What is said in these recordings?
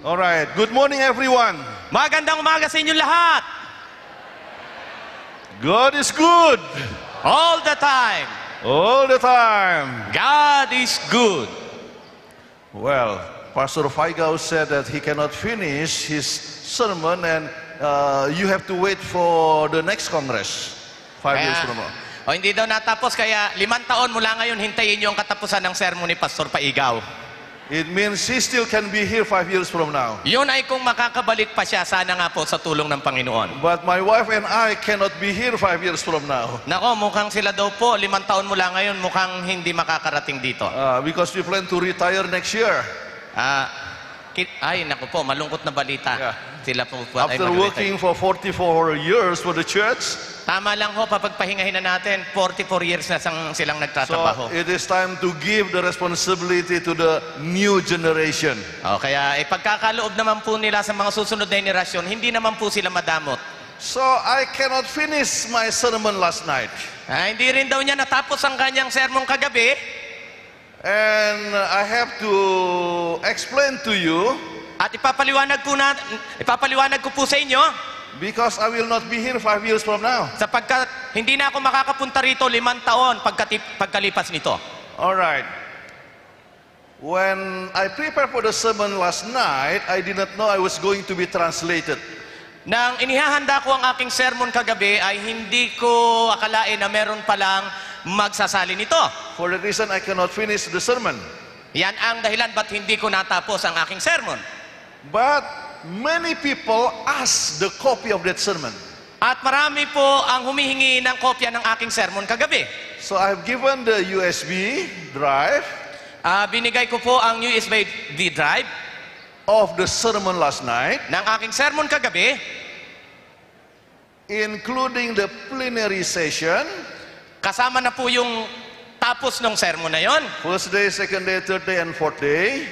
All right. Good morning, everyone. Magandang umaga sa inyo lahat. God is good All the time. all the time. God is good. Well, Pastor Faigao said that he cannot finish his sermon, and you have to wait for the next Congress 5 years from now. Hindi daw natapos, kaya 5 taon mula ngayon, hintayin niyo ang katapusan ng sermon ni Pastor Paigaw. It means he still can be here 5 years from now. Yun ay kung makakabalik pa siya, sana nga po sa tulong ng Panginoon. But my wife and I cannot be here 5 years from now. Nako, mukhang sila daw po, 5 taon mula ngayon, mukhang hindi makakarating dito. Because we plan to retire next year. Ay, naku po, malungkot na balita. Yeah. Sila po ay After working for 44 years for the church, Tama lang ho, papagpahingahin na natin, 44 years na silang so nagtatrabaho. it is time to give the responsibility to the new generation. Kaya pagkakaloob naman po nila sa mga susunod na henerasyon, hindi naman po sila madamot. So I cannot finish my sermon last night. Hindi rin daw niya natapos ang kanyang sermon kagabi. And I have to explain to you, At ipapaliwanag ko po sa inyo, because I will not be here 5 years from now. sapagkat hindi na ako makakapunta rito 5 taon pagkalipas nito. All right. When I prepared for the sermon last night, I did not know I was going to be translated. Nang inihahanda ko ang aking sermon kagabi, ay hindi ko akalain na meron palang magsasali nito. For that reason, I cannot finish the sermon. Yan ang dahilan ba't hindi ko natapos ang aking sermon. But many people ask the copy of that sermon. At marami po ang humihingi ng kopya ng aking sermon kagabi. So I've given the USB drive Binigay ko po ang USB drive of the sermon last night, ng aking sermon kagabi, including the plenary session, kasama na po yung tapos ng sermon na yon. first day, second day, third day, and fourth day.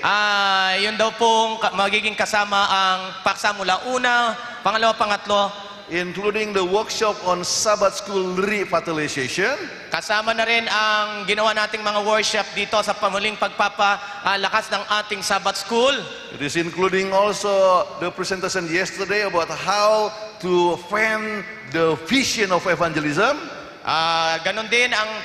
Yun daw pong magiging kasama ang paksa mula una, pangalawa, pangatlo, Including the workshop on Sabbath School revitalization. kasama na rin ang ginawa nating mga worship dito sa pamuling pagpapalakas ng ating Sabbath School. It is including also the presentation yesterday about how to fan the vision of evangelism. Ganon din ang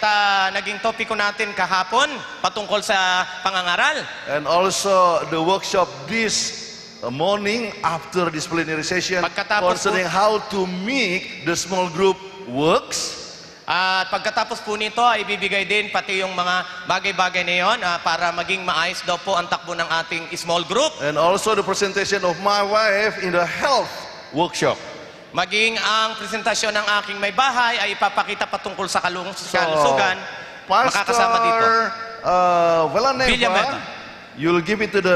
naging topiko natin kahapon patungkol sa pangangaral. And also the workshop this morning after this plenary session concerning how to make the small group works. At pagkatapos po nito ay ibibigay din pati yung mga bagay-bagay na yon para maging maayos daw po ang takbo ng ating small group. And also the presentation of my wife in the health workshop. Maging ang presentasyon ng aking may bahay ay ipapakita patungkol sa kalusugan. Makakasama dito. Villanueva, Villanueva, you'll give it to the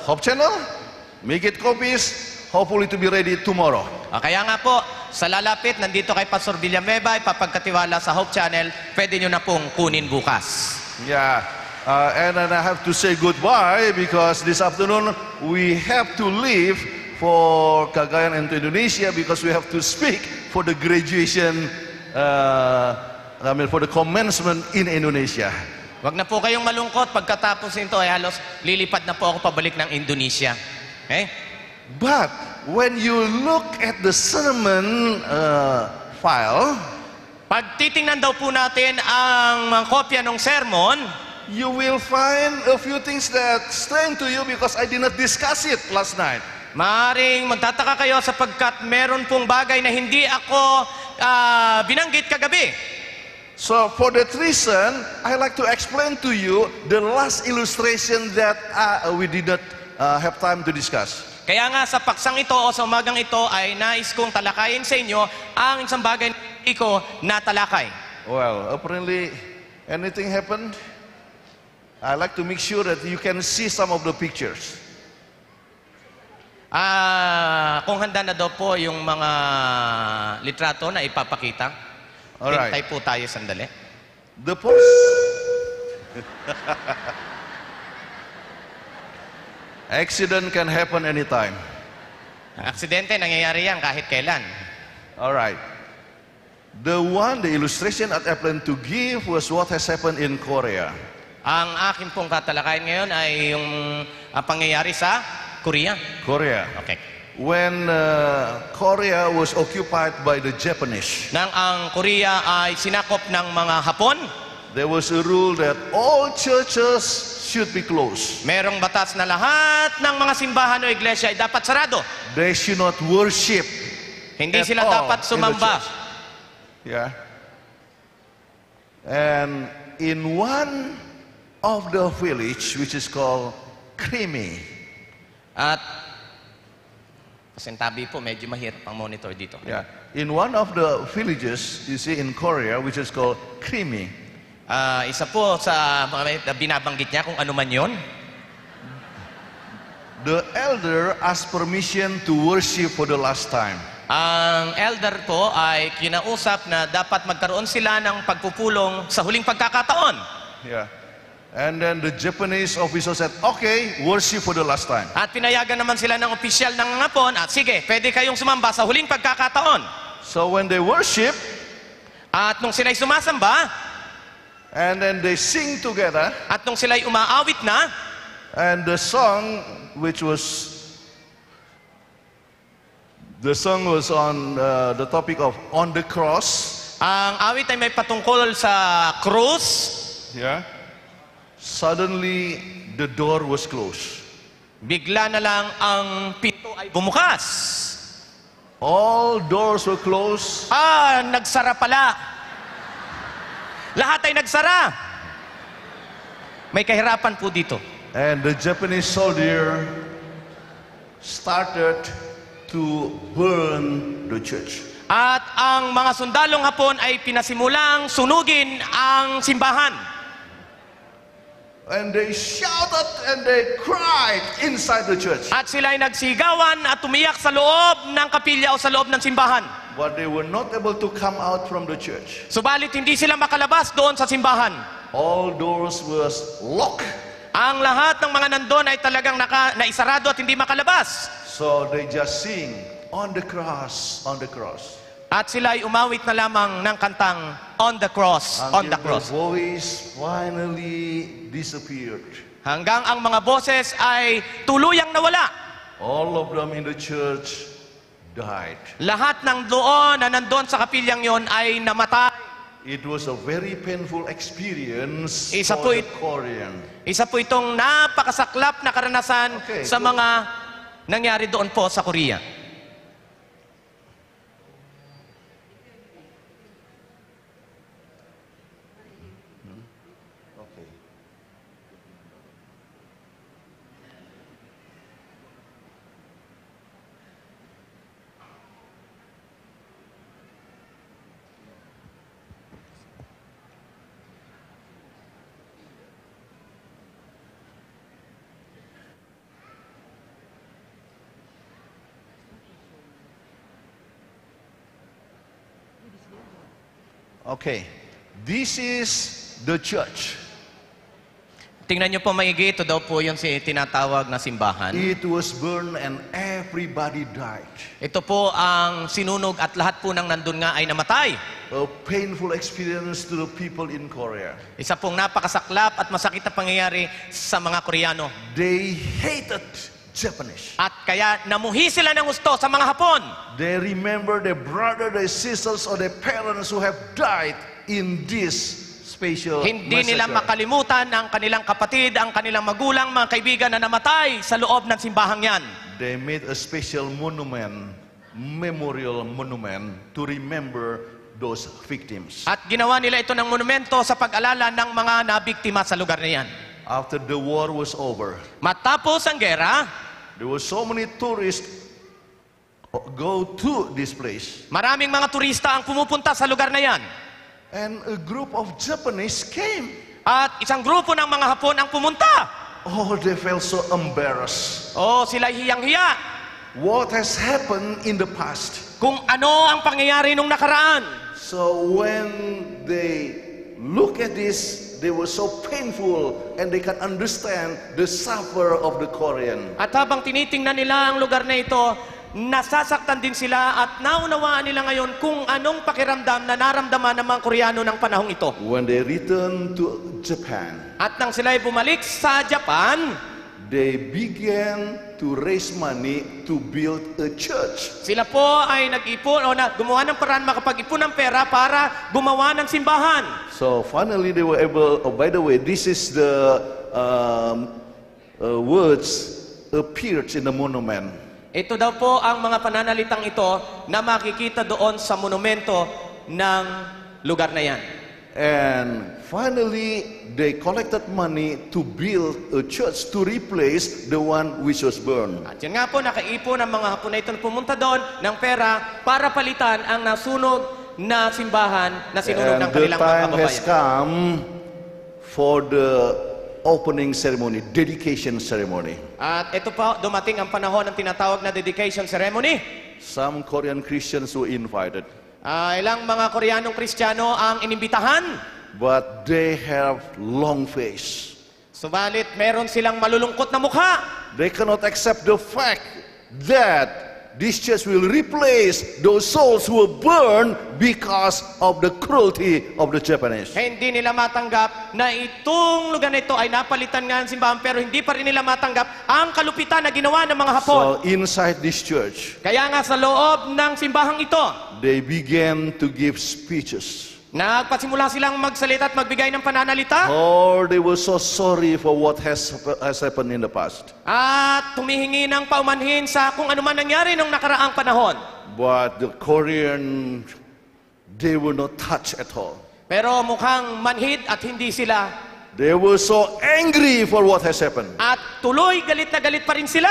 Hope Channel. Make it copies, hopefully to be ready tomorrow. Kaya nga po, sa lalapit, nandito kay Pastor Villanueva, ipapagkatiwala sa Hope Channel, pwede nyo na pong kunin bukas. Yeah, and then I have to say goodbye because this afternoon we have to leave for Cagayan and to Indonesia because we have to speak for the graduation, for the commencement in Indonesia. Wag na po kayong malungkot, pagkatapos nito ay halos lilipad na po ako pabalik ng Indonesia. Okay? But when you look at the sermon file, pag titingnan daw po natin ang mga kopya ng sermon, you will find a few things that strange to you because I did not discuss it last night. maaring magtataka kayo sapagkat meron pong bagay na hindi ako binanggit kagabi. So for that reason, I like to explain to you the last illustration that we did not have time to discuss. Kaya nga sa paksang ito o sa umagang ito ay nais kong talakayin sa inyo ang isang bagay na hindi ko natalakay. Well, apparently anything happened. I like to make sure that you can see some of the pictures. Kung handa na daw po yung mga litrato na ipapakita, Alright. hintay po tayo sandali. The first accident can happen anytime. Aksidente, nangyayari yan kahit kailan. Alright. The illustration that I plan to give was what has happened in Korea. Ang akin pong tatalakayin ngayon ay yung pangyayari sa Korea? Korea. Okay. When Korea was occupied by the Japanese, Nang ang Korea ay sinakop ng mga Hapon, there was a rule that all churches should be closed. merong batas na lahat ng mga simbahan o iglesia ay dapat sarado. They should not worship. Hindi At sila all dapat in the sumamba. church. Yeah. And in one of the village, which is called Krimi, At pasintabi po, medyo mahirap ang monitor dito. yeah, in one of the villages, you see in Korea, which is called Krimi, Isa po sa mga binabanggit niya kung ano man yon. the elder asked permission to worship for the last time. Ang elder po ay kinausap na dapat magkaroon sila ng pagpupulong sa huling pagkakataon. Yeah. And then the Japanese officer said, okay, worship for the last time. At pinayagan naman sila ng opisyal ng Hapon at sige, pwede kayong sumamba sa huling pagkakataon. So when they worship, At nung sila'y sumasamba, and then they sing together, at nung sila'y umaawit na, and the song, which was, the song was on the topic of on the cross. ang awit ay may patungkol sa krus. Yeah. Suddenly, the door was closed. Bigla na lang ang pinto ay bumukas. All doors were closed. Nagsara pala. Lahat ay nagsara. May kahirapan po dito. And the Japanese soldier started to burn the church. At ang mga sundalong Hapon ay pinasimulang sunugin ang simbahan. And they shouted and they cried inside the church. At sila ay nagsigawan at tumiyak sa loob ng kapilya o sa loob ng simbahan. But they were not able to come out from the church. Subalit hindi sila makalabas doon sa simbahan. All doors was locked. Ang lahat ng mga nandun ay talagang naisarado at hindi makalabas. So they just sing, on the cross, on the cross. At sila ay umawit na lamang ng kantang On the Cross, On the Until Cross. the voice finally disappeared. Hanggang ang mga boses ay tuluyang nawala. All of them in the church died. Lahat ng doon na nandun sa kapilyang yon ay namatay. It was a very painful experience Isa for po the it- Korean. Isa po itong napakasaklap na karanasan Okay, sa good. mga nangyari doon po sa Korea. Okay. Okay. This is the church. Tingnan niyo po maigi, ito daw po yung tinatawag na simbahan. It was burned and everybody died. Ito po ang sinunog at lahat po ng nandun nga ay namatay. A painful experience to the people in Korea. Isa pong napakasaklap at masakit na pangyayari sa mga Koreano. They hated Japanese. At kaya namuhi sila ng gusto sa mga Hapon. They remember their brother, their sisters, or their parents who have died in this special Hindi nila massacre. makalimutan ang kanilang kapatid, ang kanilang magulang, mga kaibigan na namatay sa loob ng simbahang yan. They made a special monument, memorial monument to remember those victims. At ginawa nila ito ng monumento sa pag-alala ng mga nabiktima sa lugar na yan. After the war was over, Matapos ang gera, there were so many tourists go to this place. maraming mga turista ang pumupunta sa lugar na yan. And a group of Japanese came. At isang grupo ng mga Hapon ang pumunta. Oh, they felt so embarrassed. Sila hiyang-hiya. What has happened in the past? Kung ano ang pangyayari nung nakaraan. So when they look at this, they were so painful and they can understand the suffer of the Korean. At habang tinitingnan nila ang lugar na ito, nasasaktan din sila at naunawaan nila ngayon kung anong pakiramdam na naramdaman ng mga Koreano ng panahong ito. When they returned to Japan, At nang sila'y bumalik sa Japan, they began to raise money to build a church. Sila po ay nag-ipon o gumawa ng paraan makapag-ipon ng pera para gumawa ng simbahan. So finally they were able, oh, by the way, this is the words appeared in the monument. Ito daw po ang mga pananalitang ito na makikita doon sa monumento ng lugar na yan. And finally, they collected money to build a church to replace the one which was burned. At yan nga po, nakaipon ang mga Hapon na ito na pumunta doon ng pera para palitan ang nasunog na simbahan na sinunog ng And the kanilang mga time has kababayan. come for the opening ceremony, dedication ceremony. At ito po, dumating ang panahon ng tinatawag na dedication ceremony. Some Korean Christians were invited, Ilang mga Koreanong Kristiyano ang inimbitahan. but they have long face. Subalit, meron silang malulungkot na mukha. They cannot accept the fact that this church will replace those souls who were burned because of the cruelty of the Japanese. Hindi nila matanggap na itong lugar na ito ay napalitan nga ng simbahan, pero hindi pa rin nila matanggap ang kalupitan na ginawa ng mga Hapon. So inside this church, Kaya nga sa loob ng simbahang ito, they began to give speeches. nagpasimula silang magsalita at magbigay ng pananalita. Oh, they were so sorry for what has happened in the past. At humihingi ng paumanhin sa kung ano man nangyari nung nakaraang panahon. But the Korean, they were not touched at all. Pero mukhang manhid at hindi sila. They were so angry for what has happened. At tuloy galit na galit pa rin sila.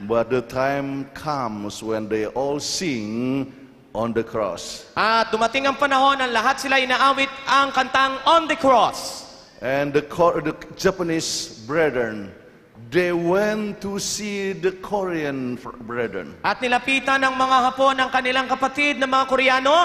But the time comes when they all sing on the cross. At dumating ang panahon na lahat sila inaawit ang kantang On the Cross. And the Japanese brethren, they went to see the Korean brethren. At nilapitan ng mga Hapon ang kanilang kapatid na mga Koreano.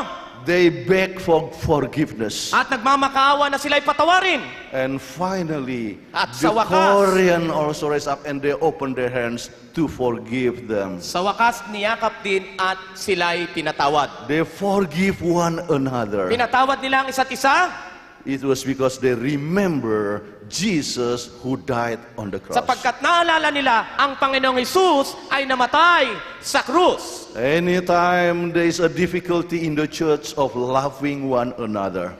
They begged for forgiveness. At nagmamakaawa na sila'y patawarin. And finally, At the sa wakas, Korean also raised up and they opened their hands to forgive them. sa wakas niyakap din at sila'y pinatawad. They forgive one another. Pinatawad nila ang isa't isa It was because they remember Jesus who died on the cross. sapagkat naalala nila ang Panginoong Hesus ay namatay sa krus. Anytime there is a difficulty in the church of loving one another,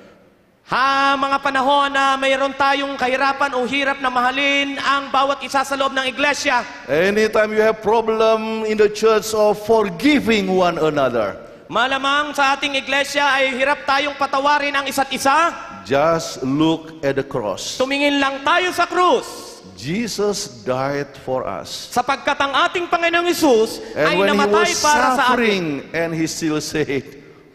Mga panahon na mayroon tayong kahirapan o hirap na mahalin ang bawat isa sa loob ng iglesia. anytime you have problem in the church of forgiving one another, Malamang sa ating iglesia ay hirap tayong patawarin ang isa't isa. just look at the cross. Tumingin lang tayo sa krus. Jesus died for us. Sapagkat ang ating Panginoong Hesus ay And when he namatay was para sa atin. suffering, and he still said,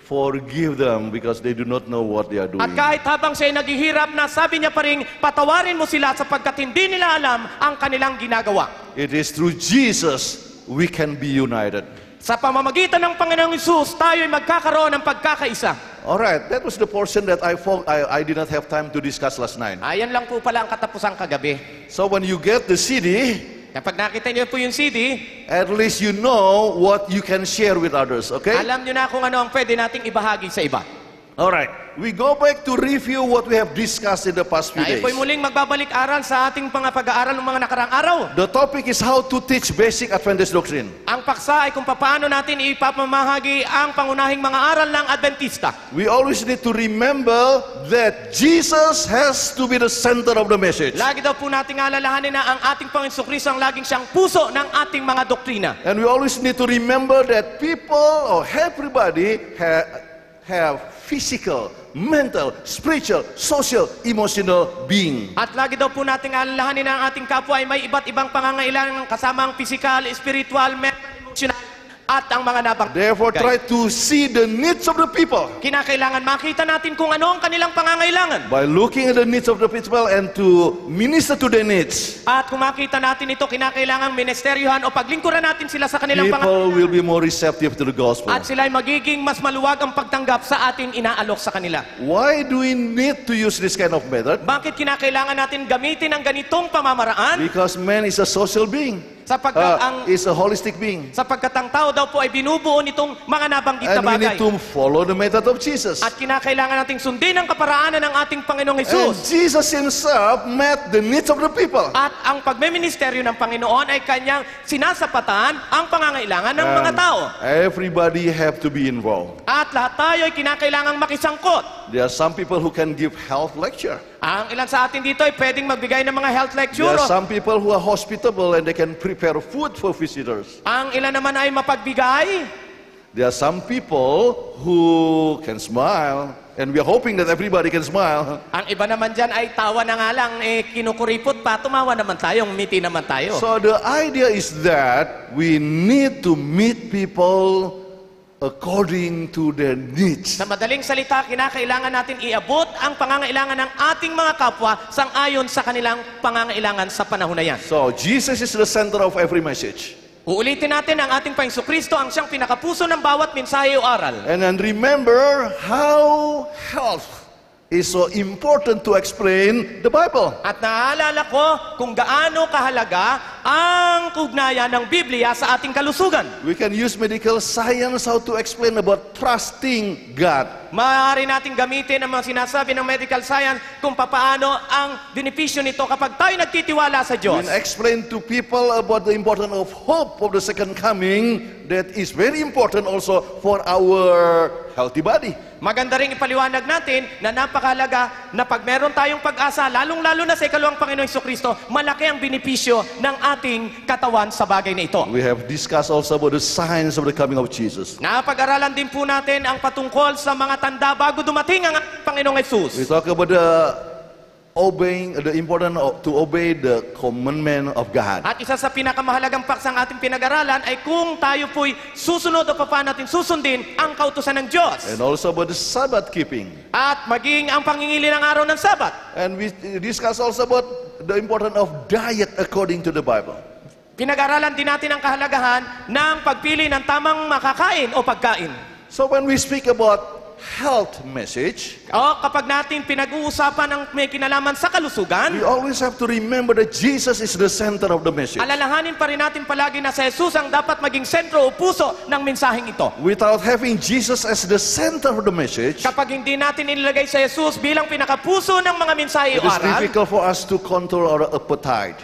forgive them because they do not know what they are doing. At kahit habang siya'y naghihirap na, sabi niya pa rin, patawarin mo sila sapagkat hindi nila alam ang kanilang ginagawa. It is through Jesus we can be united. Sa pamamagitan ng Panginoong Hesus, tayo'y magkakaroon ng pagkakaisa. Alright, that was the portion that I did not have time to discuss last night. Ayan lang po pala ang katapusang kagabi. So when you get the CD, Kapag nakita niyo po yung CD, at least you know what you can share with others, okay? alam niyo na kung ano ang pwede nating ibahagi sa iba. Alright, we go back to review what we have discussed in the past few Tayo days. po'y muling magbabalik-aral sa ating pag-aaral ng mga nakarang araw. The topic is how to teach basic Adventist doctrine. Ang paksa ay kung paano natin ipapamahagi ang pangunahing mga aral ng Adventista. We always need to remember that Jesus has to be the center of the message. Lagi daw po nating alalahanin na ang ating Panginoong Jesucristo ang laging siyang puso ng ating mga doktrina. And we always need to remember that people or everybody have physical, mental, spiritual, social, emotional being. At lagi daw po nating alalahanin na ang ating kapwa ay may iba't ibang pangangailangan kasama ang physical, spiritual, mental, emotional, at ang mga nabang. Therefore, try to see the needs of the people Kinakailangan makita natin kung ano ang kanilang pangangailangan. by looking at the needs of the people and to minister to their needs. At kung makita natin ito, kinakailangan ministeryohan o paglingkuran natin sila sa kanilang pangangailangan. People will be more receptive to the gospel. At sila ay magiging mas maluwag ang pagtanggap sa ating inaalok sa kanila. Why do we need to use this kind of method? Bakit kinakailangan natin gamitin ang ganitong pamamaraan? Because man is a social being. Sapagkat is a holistic being. sapagkat ang tao daw po ay binubuo nitong mga nabanggit na And we bagay. need to follow the method of Jesus. At kinakailangan nating sundin ang kaparaanan ng ating Panginoong And Hesus. Jesus himself met the needs of the people. At ang pagmeministeryo ng Panginoon ay kanyang sinasapatan ang pangangailangan ng mga tao. Everybody have to be involved. At lahat tayo ay kinakailangang makisangkot. There are some people who can give health lecture. Ang ilan sa atin dito ay pwedeng magbigay ng mga health There lecture. are some people who are hospitable and they can prepare food for visitors. Ang ilan naman ay mapagbigay. There are some people who can smile, and we are hoping that everybody can smile. Ang iba naman dyan ay tawa na nga lang, kinukuripot pa, tumawa naman tayo, ngumiti naman tayo. So the idea is that we need to meet people according to their needs. Sa madaling salita, kinakailangan natin iabot ang pangangailangan ng ating mga kapwa sang-ayon sa kanilang pangangailangan sa panahon na yan. So Jesus is the center of every message. Uulitin natin ang ating Panginoong Kristo ang siyang pinakapuso ng bawat mensahe o aral. And then remember how health is so important to explain the Bible. At naalala ko kung gaano kahalaga ang ugnayan ng Biblia sa ating kalusugan. We can use medical science how to explain about trusting God. Maaari natin gamitin ang mga sinasabi ng medical science kung papaano ang benepisyo nito kapag tayo nagtitiwala sa We Diyos. can explain to people about the importance of hope of the second coming that is very important also for our healthy body. Maganda rin ipaliwanag natin na napakahalaga na pag meron tayong pag-asa, lalong-lalo na sa ikalawang Panginoong Jesucristo, malaki ang benepisyo ng ating katawan sa bagay na ito. We have discussed also about the signs of the coming of Jesus. Napag-aralan din po natin ang patungkol sa mga tanda bago dumating ang ating Panginoong We Jesus. talk about the importance to obey the commandment of God. At isa sa pinakamahalagang paksang ating pinag-aralan ay kung tayo po'y susunod o paano natin susundin ang kautusan ng Diyos. And also about the Sabbath keeping. At maging ang pangingili ng araw ng Sabat. And we discuss also about the importance of diet according to the Bible. Pinag-aralan din natin ang kahalagahan ng pagpili ng tamang makakain o pagkain. So when we speak about health message, O kapag natin pinag-uusapan ang may kinalaman sa kalusugan, we always have to remember that Jesus is the center of the message. alalahanin pa rin natin palagi na sa Jesus ang dapat maging sentro o puso ng mensaheng ito. Without having Jesus as the center of the message, Kapag hindi natin inilagay sa Jesus bilang pinakapuso ng mga mensahe it o is aral, difficult for us to control our appetite.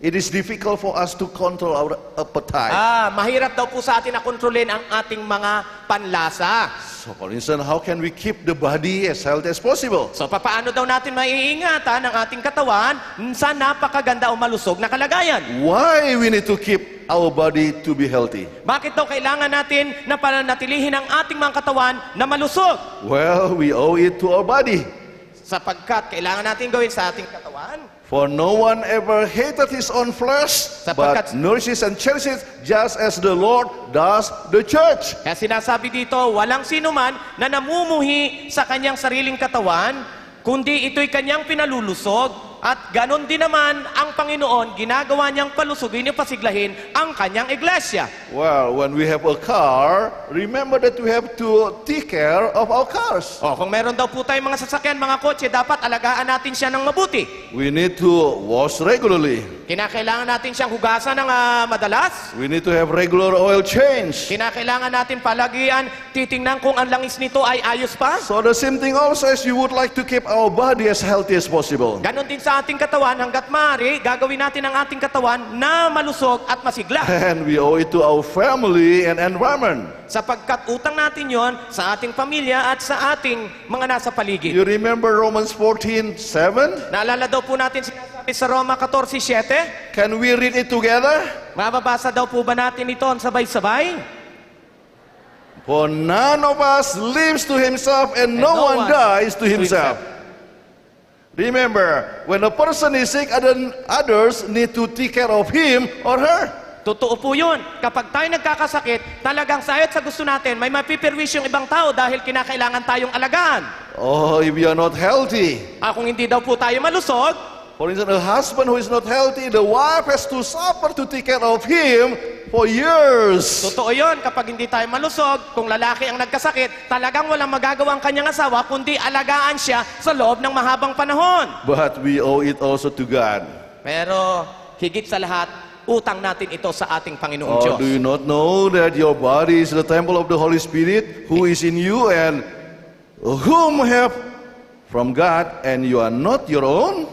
It is difficult for us to control our appetite. mahirap daw po sa atin na kontrolin ang ating mga panlasa. So for instance, how can we keep the body as healthy as possible? So papaano daw natin maiingatan ang ating katawan sa napakaganda o malusog na kalagayan? Why we need to keep our body to be healthy? Bakit daw kailangan natin na panatilihin ang ating mga katawan na malusog? Well, we owe it to our body. Sapagkat kailangan natin gawin sa ating katawan. For no one ever hated his own flesh, but nourishes and cherishes just as the Lord does the church. Kaya sinasabi dito, walang sino man na namumuhi sa kanyang sariling katawan, kundi ito'y kanyang pinalulusog, at ganon din naman ang Panginoon, ginagawa niyang palusugin o pasiglahin ang kanyang iglesia. Well, when we have a car, remember that we have to take care of our cars. O, kung meron daw po tayong mga sasakyan, mga kotse, dapat alagaan natin siya ng mabuti. We need to wash regularly. Kinakailangan natin siyang hugasan ng madalas. We need to have regular oil change. Kinakailangan natin palagian, titingnan kung ang langis nito ay ayos pa. So the same thing also as we would like to keep our body as healthy as possible. Ganon din sa ating katawan, hanggat maaari, gagawin natin ang ating katawan na malusog at masigla. And we owe it to our family and environment. Sapagkat utang natin yon sa ating pamilya at sa ating mga nasa paligid. You remember Romans 14:7? Naalala daw po natin sinasabi sa Roma 14:7? Can we read it together? Mababasa daw po ba natin ito ang sabay-sabay? For none of us lives to himself and no one dies to himself. Remember, when a person is sick, others need to take care of him or her. Totoo po yun. Kapag tayo nagkakasakit, talagang sayot sa gusto natin, may mapipirwish yung ibang tao dahil kinakailangan tayong alagaan. Oh, if we are not healthy. Kung hindi daw po tayo malusog, For instance, a husband who is not healthy, the wife has to suffer to take care of him for years. totoo yun. Kapag hindi tayo malusog, kung lalaki ang nagkasakit, talagang walang magagawa ang kanyang asawa, kundi alagaan siya sa loob ng mahabang panahon. But we owe it also to God. Pero higit sa lahat, utang natin ito sa ating Panginoong Or Diyos. do you not know that your body is the temple of the Holy Spirit who is in you and whom have from God, and you are not your own?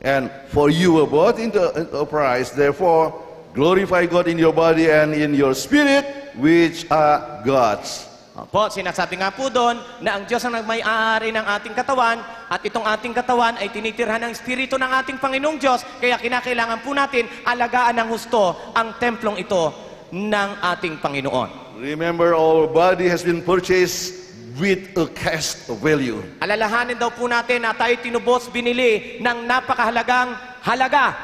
And for you were bought into a price, therefore glorify God in your body and in your spirit, which are God's. Opo, sinasabi nga po doon na ang Diyos ang nagmay-ari ng ating katawan at itong ating katawan ay tinitirhan ng Espiritu ng ating Panginoong Diyos. Kaya kinakailangan po natin alagaan ng husto ang templong ito ng ating Panginoon. Remember, our body has been purchased with a cash value. Alalahanin daw po natin na tayo tinubos, binili ng napakahalagang halaga.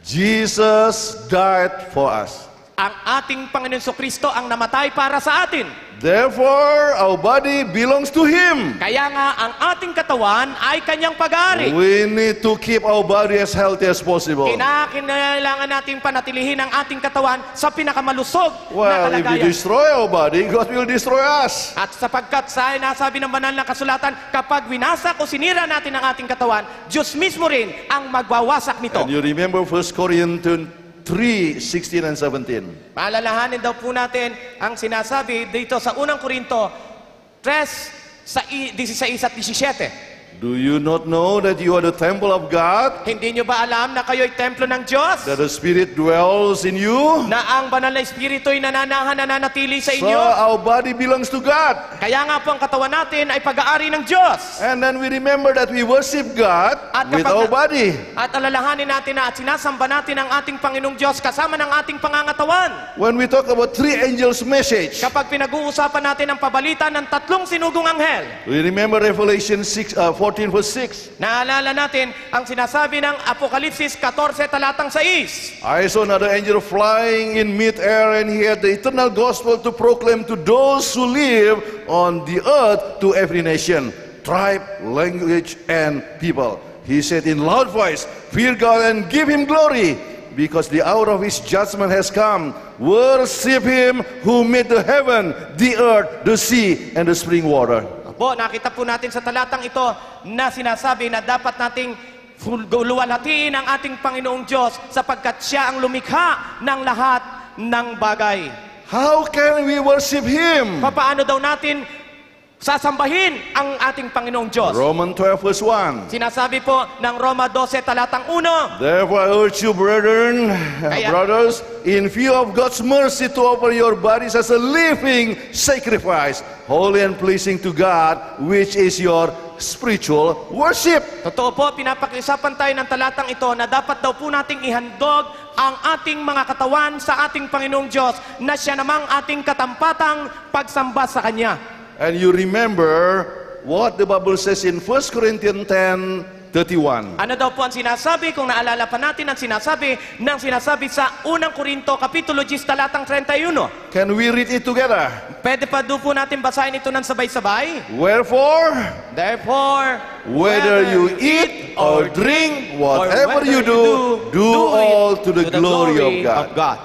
Jesus died for us. Ang ating Panginoon Kristo ang namatay para sa atin. Therefore, our body belongs to Him. Kaya nga ang ating katawan ay kanyang pag-aari. We need to keep our body as healthy as possible. Kinakailangan nating panatilihin ang ating katawan sa pinakamalusog na Well, if we kalagayan. destroy our body, God will destroy us. At sapagkat sa nasabi ng banal na kasulatan, kapag winasak o sinira natin ang ating katawan, Diyos mismo rin ang magwawasak nito. And you remember 1 Corinthians 3:16 and 17. Maalalahanin daw po natin ang sinasabi dito sa unang Korinto 3:16 at 17. Do you not know that you are the temple of God, Hindi nyo ba alam na kayo'y templo ng Diyos? that the Spirit dwells in you? Na ang banal na Espiritu'y nananatili sa So inyo? our body belongs to God. Kaya nga po ang katawan natin ay pag-aari ng Diyos. And then we remember that we worship God At with kapag- our body. At alalahanin natin na at sinasamba natin ang ating Panginoong Diyos kasama ng ating pangangatawan. When we talk about three angels' message, Kapag pinag-uusapan natin ang pabalita ng tatlong sinugong anghel, we remember Revelation 14 verse 6. naalala natin ang sinasabi ng Apokalipsis 14 talatang 6. I saw another angel flying in mid-air, and he had the eternal gospel to proclaim to those who live on the earth, to every nation, tribe, language, and people. He said in loud voice, "Fear God and give Him glory, because the hour of His judgment has come. Worship Him who made the heaven, the earth, the sea, and the spring water." Po, nakita po natin sa talatang ito na sinasabi na dapat nating luwalhatiin ang ating Panginoong Diyos sapagkat Siya ang lumikha ng lahat ng bagay. How can we worship Him? Paano daw natin sasambahin ang ating Panginoong Diyos? Romans 12 verse 1. Sinasabi po ng Roma 12 talatang 1. Therefore I urge you, brethren, brothers, in view of God's mercy, to offer your bodies as a living sacrifice, holy and pleasing to God, which is your spiritual worship. Totoo po, pinapakiusapan tayo ng talatang ito na dapat daw po nating ihandog ang ating mga katawan sa ating Panginoong Diyos na Siya namang ating katampatang pagsamba sa Kanya. And you remember what the Bible says in 1 Corinthians 10:31. Ano daw po ang sinasabi? Kung naalala pa natin ang sinasabi sa unang Korinto, Kapitulo 10, talatang 31. Can we read it together? Pwede pa doon po natin basahin ito ng sabay-sabay? Wherefore, Therefore, whether you eat or drink, whatever you do all to the glory of God.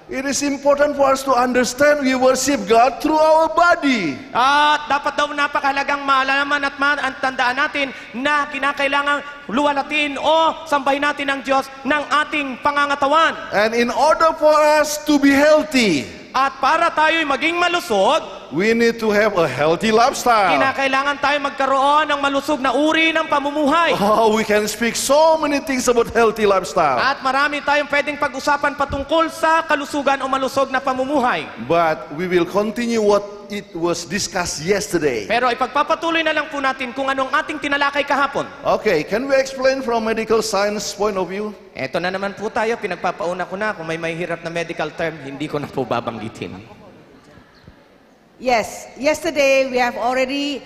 It is important for us to understand we worship God through our body. At dapat daw napakahalagang maalaman at tandaan natin na kinakailangan luwalatin o sambahin natin ang Diyos ng ating pangangatawan. And in order for us to be healthy, At para tayo'y maging malusog, we need to have a healthy lifestyle. kinakailangan tayo magkaroon ng malusog na uri ng pamumuhay. Oh, we can speak so many things about healthy lifestyle. At marami tayong pwedeng pag-usapan patungkol sa kalusugan o malusog na pamumuhay. But we will continue what it was discussed yesterday. Pero ipagpapatuloy na lang po natin kung anong ating tinalakay kahapon. Okay, can we explain from medical science point of view? Eto na naman po tayo, pinagpapauna ko na. Kung may mahirap na medical term, hindi ko na po babanggitin. Yes, yesterday we have already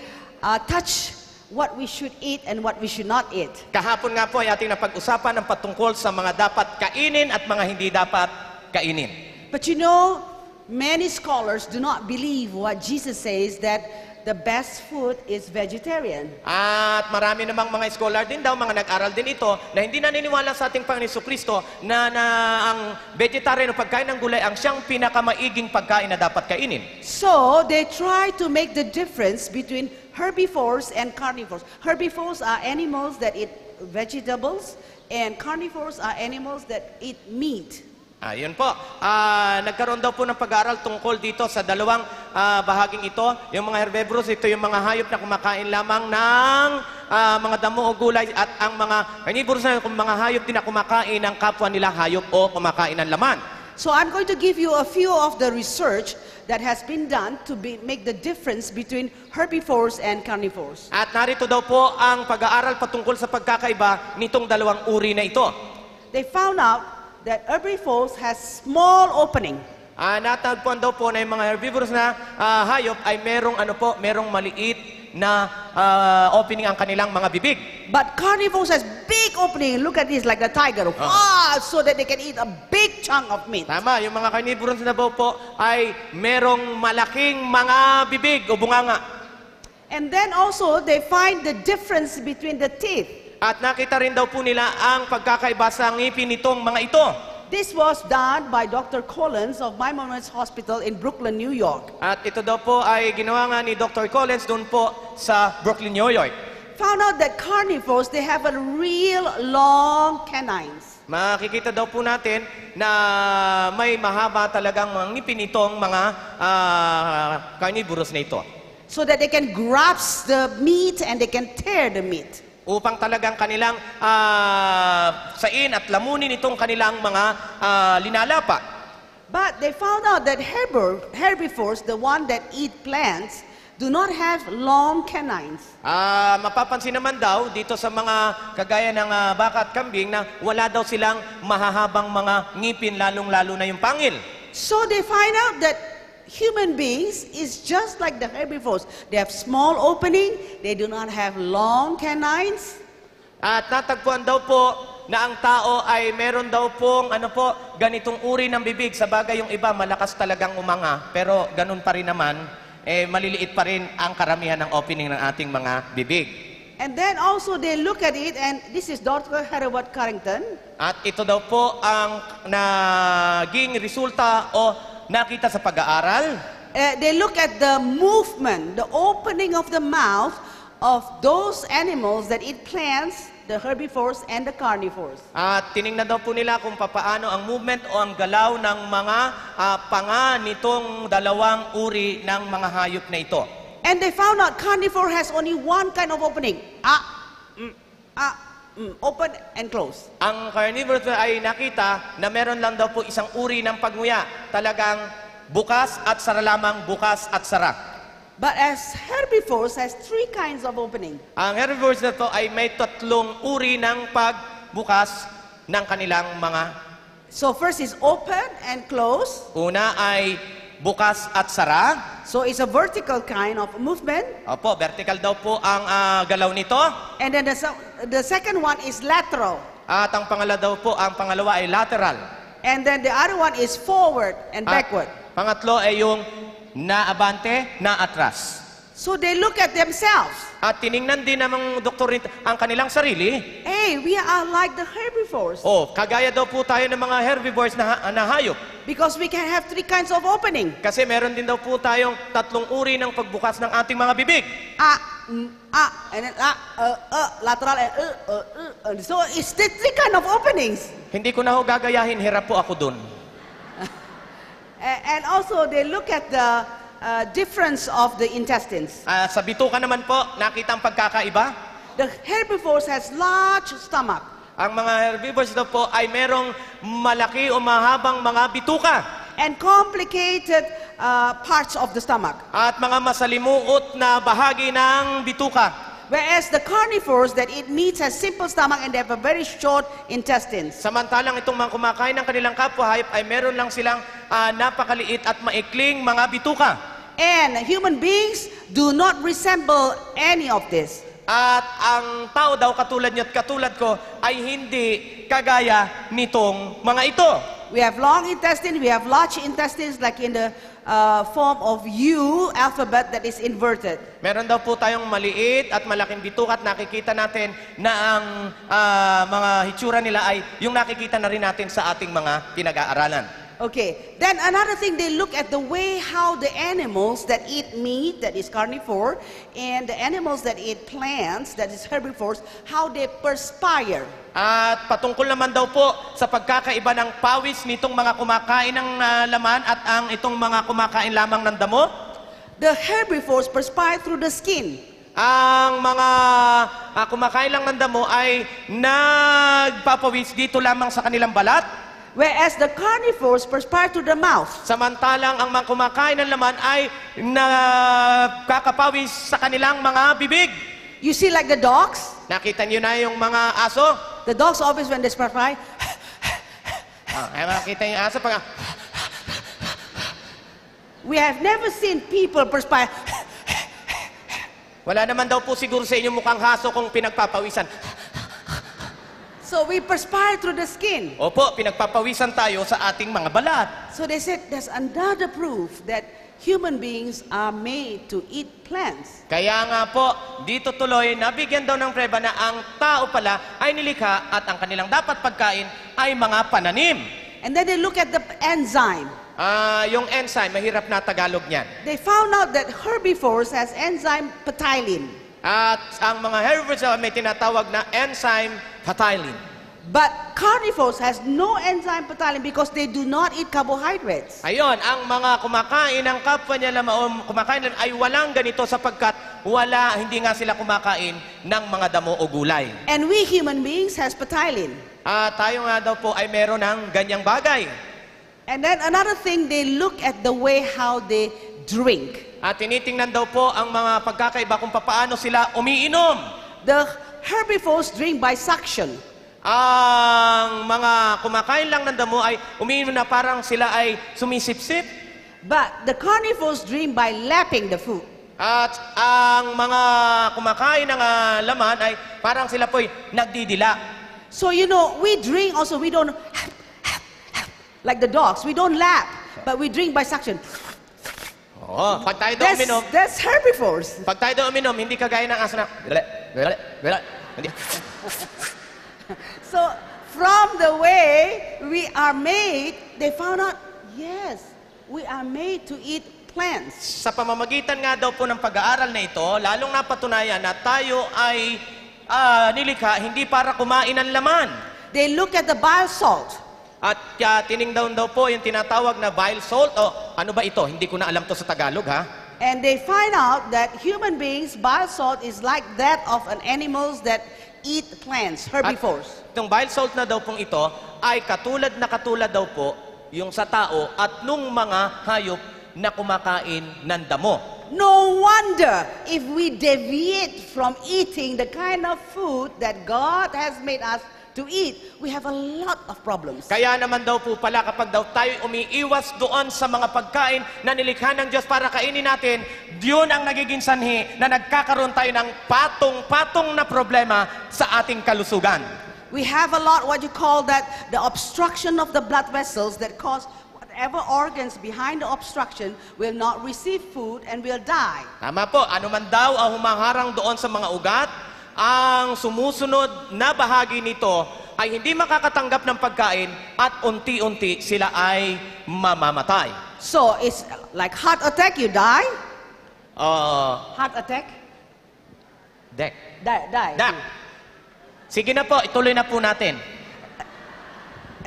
touched what we should eat and what we should not eat. Kahapon nga po ay ating napag-usapan ang patungkol sa mga dapat kainin at mga hindi dapat kainin. But you know, many scholars do not believe what Jesus says, that the best food is vegetarian. At marami namang mga scholar din daw, mga nag-aral din ito, na hindi naniniwala sa ating Panginoon Jesucristo na ang vegetarian o pagkain ng gulay ang siyang pinakamaiging pagkain na dapat kainin. So they try to make the difference between herbivores and carnivores. Herbivores are animals that eat vegetables, And carnivores are animals that eat meat. Ayun po. Nagkaroon daw po ng pag-aaral tungkol dito sa dalawang bahaging ito. Yung mga herbivorous, ito yung mga hayop na kumakain lamang ng mga damo o gulay, at ang mga carnivorous na mga hayop din na kumakain ng kapwa nilang hayop o kumakain ng laman. So I'm going to give you a few of the research that has been done to make the difference between herbivores and carnivores. At narito daw po ang pag-aaral patungkol sa pagkakaiba nitong dalawang uri na ito. They found out that herbivores has small opening. Natagpuan daw po na yung mga herbivorous na hayop ay merong maliit na opening ang kanilang mga bibig. But carnivores has big opening. Look at this, like the tiger. So that they can eat a big chunk of meat. Tama, yung mga carnivorous na daw po ay merong malaking mga bibig o bunganga. And then also, they find the difference between the teeth. At nakita rin daw po nila ang pagkakaiba sa ngipin nitong mga ito. This was done by Dr. Collins of Maimonides Hospital in Brooklyn, New York. At ito daw po ay ginawa nga ni Dr. Collins doon po sa Brooklyn, New York. Found out that carnivores, they have a real long canines. Makikita daw po natin na may mahaba talagang mga ngipin itong mga carnivorous na ito. So that they can grasp the meat and they can tear the meat. Upang talagang kanilang sain at lamunin itong kanilang mga linalapa. But they found out that herbivores, the one that eat plants, do not have long canines. Mapapansin naman daw dito sa mga kagaya ng baka at kambing na wala daw silang mahahabang mga ngipin, lalong-lalo na yung pangil. So they find out that human beings is just like the herbivores. They have small opening, they do not have long canines. At natagpuan daw po na ang tao ay meron daw pong ganitong uri ng bibig. Sa bagay yung iba malakas talagang umanga, pero ganun pa rin naman, maliliit pa rin ang karamihan ng opening ng ating mga bibig. And then also they look at it, and this is Dr. Hereward Carrington. At ito daw po ang naging resulta o nakita sa pag-aaral. They look at the movement, the opening of the mouth of those animals that eat plants, the herbivores and the carnivores. At tiningnan daw po nila kung papaano ang movement o ang galaw ng mga panga nitong dalawang uri ng mga hayop na ito. And they found out carnivore has only one kind of opening. Open and close. Ang carnivore ay nakita na meron lang daw po isang uri ng pagnguya. Talagang bukas at sara lamang, bukas at sara. But as herbivores has three kinds of opening. Ang herbivores na to ay may tatlong uri ng pagbukas ng kanilang mga. So first is open and close. Una ay bukas at sara. So it's a vertical kind of movement. Opo, vertical daw po ang galaw nito. And then the second one is lateral. At ang pangalawa ay lateral. And then the other one is forward and backward. Pangatlo ay yung naabante, naatras. So they look at themselves. At tiningnan din ng doktor ang kanilang sarili. Hey, we are like the herbivores. Kagaya daw po tayo ng mga herbivores na hayop. Because we can have three kinds of opening. Kasi meron din daw po tayong tatlong uri ng pagbukas ng ating mga bibig. And then lateral and so it's the three kind of openings. Hindi ko na ho gagayahin, hirap po ako dun. And also they look at the difference of the intestines. Sa bituka naman po, nakita ang pagkakaiba. The herbivores has large stomach. Ang mga herbivores daw po ay merong malaki o mahabang mga bituka. And complicated parts of the stomach. At mga masalimuot na bahagi ng bituka. Whereas the carnivores that eat meat has simple stomach and they have a very short intestines. Samantalang itong mga kumakain ng kanilang kapwa hayop ay meron lang silang napakaliit at maikling mga bituka. And human beings do not resemble any of this. At ang tao daw katulad niyo at katulad ko ay hindi kagaya nitong mga ito. We have long intestines, we have large intestines like in the form of U alphabet that is inverted. Meron daw po tayong maliit at malaking bituka at nakikita natin na ang mga hitsura nila ay yung nakikita na rin natin sa ating mga pinag-aaralan. Okay. Then another thing, they look at the way how the animals that eat meat, that is carnivore, and the animals that eat plants, that is herbivores, how they perspire. At patungkol naman daw po sa pagkakaiba ng pawis nitong mga kumakain ng laman at ang itong mga kumakain lamang ng damo. The herbivores perspire through the skin. Ang mga kumakain lang ng damo ay nagpapawis dito lamang sa kanilang balat. Whereas the carnivores perspire through the mouth. Samantalang ang mga kumakain ng laman ay nakakapawis sa kanilang mga bibig. You see like the dogs? Nakita niyo na yung mga aso? The dogs always when they perspire, Ay makita yung aso pag... we have never seen people perspire. Wala naman daw po siguro sa inyo mukhang aso kung pinagpapawisan. So we perspire through the skin. Opo, pinagpapawisan tayo sa ating mga balat. So they said there's another proof that human beings are made to eat plants. Kaya nga po, dito tuloy, nabigyan daw ng preba na ang tao pala ay nilikha at ang kanilang dapat pagkain ay mga pananim. And then they look at the enzyme. Yung enzyme, mahirap na Tagalog niyan. They found out that herbivores has enzyme ptyalin. At ang mga herbivores may tinatawag na enzyme ptyalin. But carnivores has no enzyme ptyalin because they do not eat carbohydrates. Ayon, ang mga kumakain ng kapwa niya kumakain ay walang ganito sapagkat hindi nga sila kumakain ng mga damo o gulay. And we human beings has ptyalin. Tayo nga daw po ay meron ng ganyang bagay. And then another thing, they look at the way how they drink. At tinitingnan daw po ang mga pagkakaiba kung paano sila umiinom. The herbivores drink by suction. Ang mga kumakain lang ng damo ay umiinom na parang sila ay sumisipsip. But the carnivores drink by lapping the food. At ang mga kumakain ng laman ay parang sila po'y nagdidila. So you know, we drink also, we don't like the dogs, we don't lap, but we drink by suction. Oo, pag tayo daw uminom, That's herbivores. pag tayo daw uminom, hindi kagaya ng aso na, hindi. So from the way we are made, they found out, yes, we are made to eat plants. Sa pamamagitan nga daw po ng pag-aaral na ito, lalong napatunayan na tayo ay nilikha hindi para kumain ng laman. They look at the bile salt. At tiningnan daw po yung tinatawag na bile salt. O ano ba ito? Hindi ko na alam to sa Tagalog, ha? And they find out that human beings, bile salt is like that of an animals that eat plants, herbivores. At itong bile salt na daw pong ito ay katulad daw po yung sa tao at nung mga hayop na kumakain ng damo. No wonder if we deviate from eating the kind of food that God has made us to eat, we have a lot of problems. Kaya naman daw po pala kapag daw tayo umiiwas doon sa mga pagkain na nilikha ng Diyos para kainin natin, yun ang nagiging sanhi na nagkakaroon tayo ng patong-patong na problema sa ating kalusugan. We have a lot what you call that the obstruction of the blood vessels that cause whatever organs behind the obstruction will not receive food and will die. Tama po, ano man daw ang humaharang doon sa mga ugat, ang sumusunod na bahagi nito ay hindi makakatanggap ng pagkain at unti-unti sila ay mamamatay. So it's like heart attack, you die? Heart attack? Dek. Die. Dak. Sige na po, ituloy na po natin.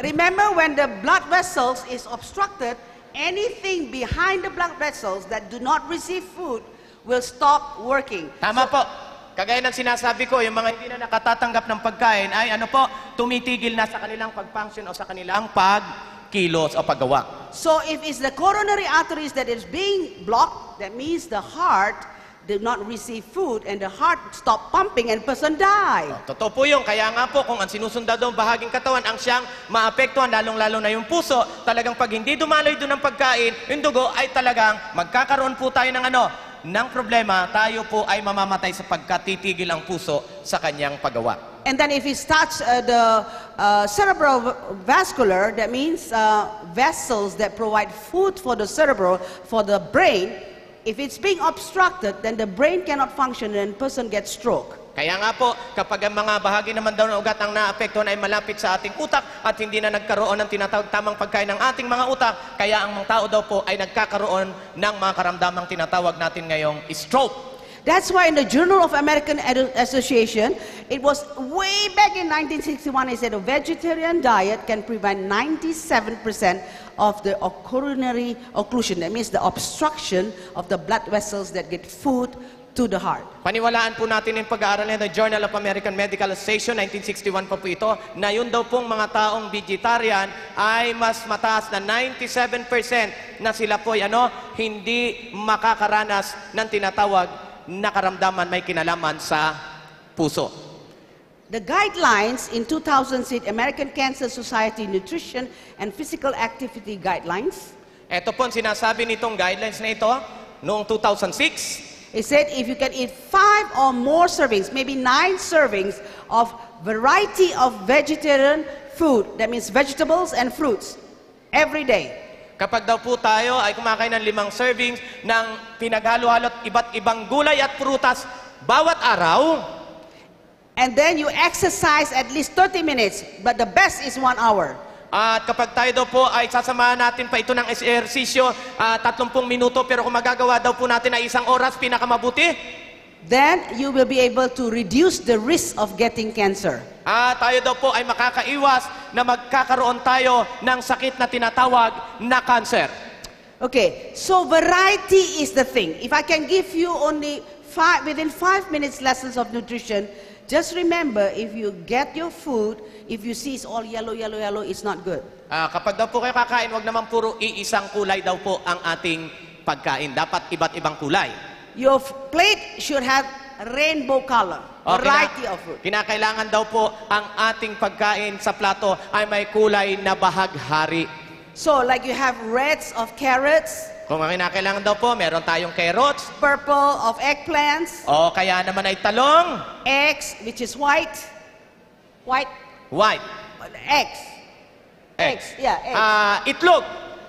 Remember, when the blood vessels is obstructed, anything behind the blood vessels that do not receive food will stop working. Tama po. Kagaya ng sinasabi ko, yung mga hindi na nakatatanggap ng pagkain ay tumitigil na sa kanilang pag-function o sa kanilang pagkilos o paggawa. So if it's the coronary arteries that is being blocked, that means the heart did not receive food and the heart stop pumping and person die. Totoo po yun. Kaya nga po, kung ang sinusunda doon bahaging katawan, ang siyang maapektuhan, lalong-lalo na yung puso, talagang pag hindi dumaloy doon ng pagkain, yung dugo ay talagang magkakaroon po tayo ng ng problema, tayo po ay mamamatay sapagkat titigil ang puso sa kanyang paggawa. And then if it starts the cerebrovascular, that means vessels that provide food for the cerebral, for the brain, if it's being obstructed, then the brain cannot function and person gets stroke. Kaya nga po, kapag ang mga bahagi naman daw ng ugat ang naapektuhan ay malapit sa ating utak at hindi na nagkaroon ng tinatawag tamang pagkain ng ating mga utak, kaya ang mga tao daw po ay nagkakaroon ng mga karamdamang tinatawag natin ngayong stroke. That's why in the Journal of American Association, it was way back in 1961, it said a vegetarian diet can prevent 97% of the coronary occlusion. That means the obstruction of the blood vessels that get food to the heart. Paniwalaan po natin yung pag-aaral ng Journal of American Medical Association, 1961 pa po ito, na yun daw pong mga taong vegetarian ay mas mataas na 97% na sila po hindi makakaranas ng tinatawag na karamdaman may kinalaman sa puso. The guidelines in 2006, American Cancer Society Nutrition and Physical Activity Guidelines. Ito po ang sinasabi nitong guidelines na ito noong 2006. It said if you can eat 5 or more servings, maybe 9 servings of variety of vegetarian food, that means vegetables and fruits, every day. Kapag daw po tayo ay kumakain ng 5 servings ng pinaghalo-halot iba't ibang gulay at prutas bawat araw, and then you exercise at least 30 minutes, but the best is 1 hour. at kapag tayo daw po ay sasamahan natin pa ito ng ehersisyo, 30 minuto, pero kung magagawa daw po natin ay 1 oras, pinakamabuti. Then you will be able to reduce the risk of getting cancer. Tayo daw po ay makakaiwas na magkakaroon tayo ng sakit na tinatawag na cancer. Okay, so variety is the thing. If I can give you only within 5 minutes lessons of nutrition, just remember, if you get your food, if you see it's all yellow, yellow, yellow, it's not good. Kapag daw po kayo kakain, wag naman puro iisang kulay daw po ang ating pagkain. Dapat iba't ibang kulay. Your plate should have rainbow color, variety of food. Kinakailangan daw po ang ating pagkain sa plato ay may kulay na bahaghari. So, like you have reds of carrots, Kung ang kinakailangan daw po, meron tayong carrots, purple of eggplants, o kaya naman ay talong, eggs, which is white, white, eggs, yeah, eggs. itlog.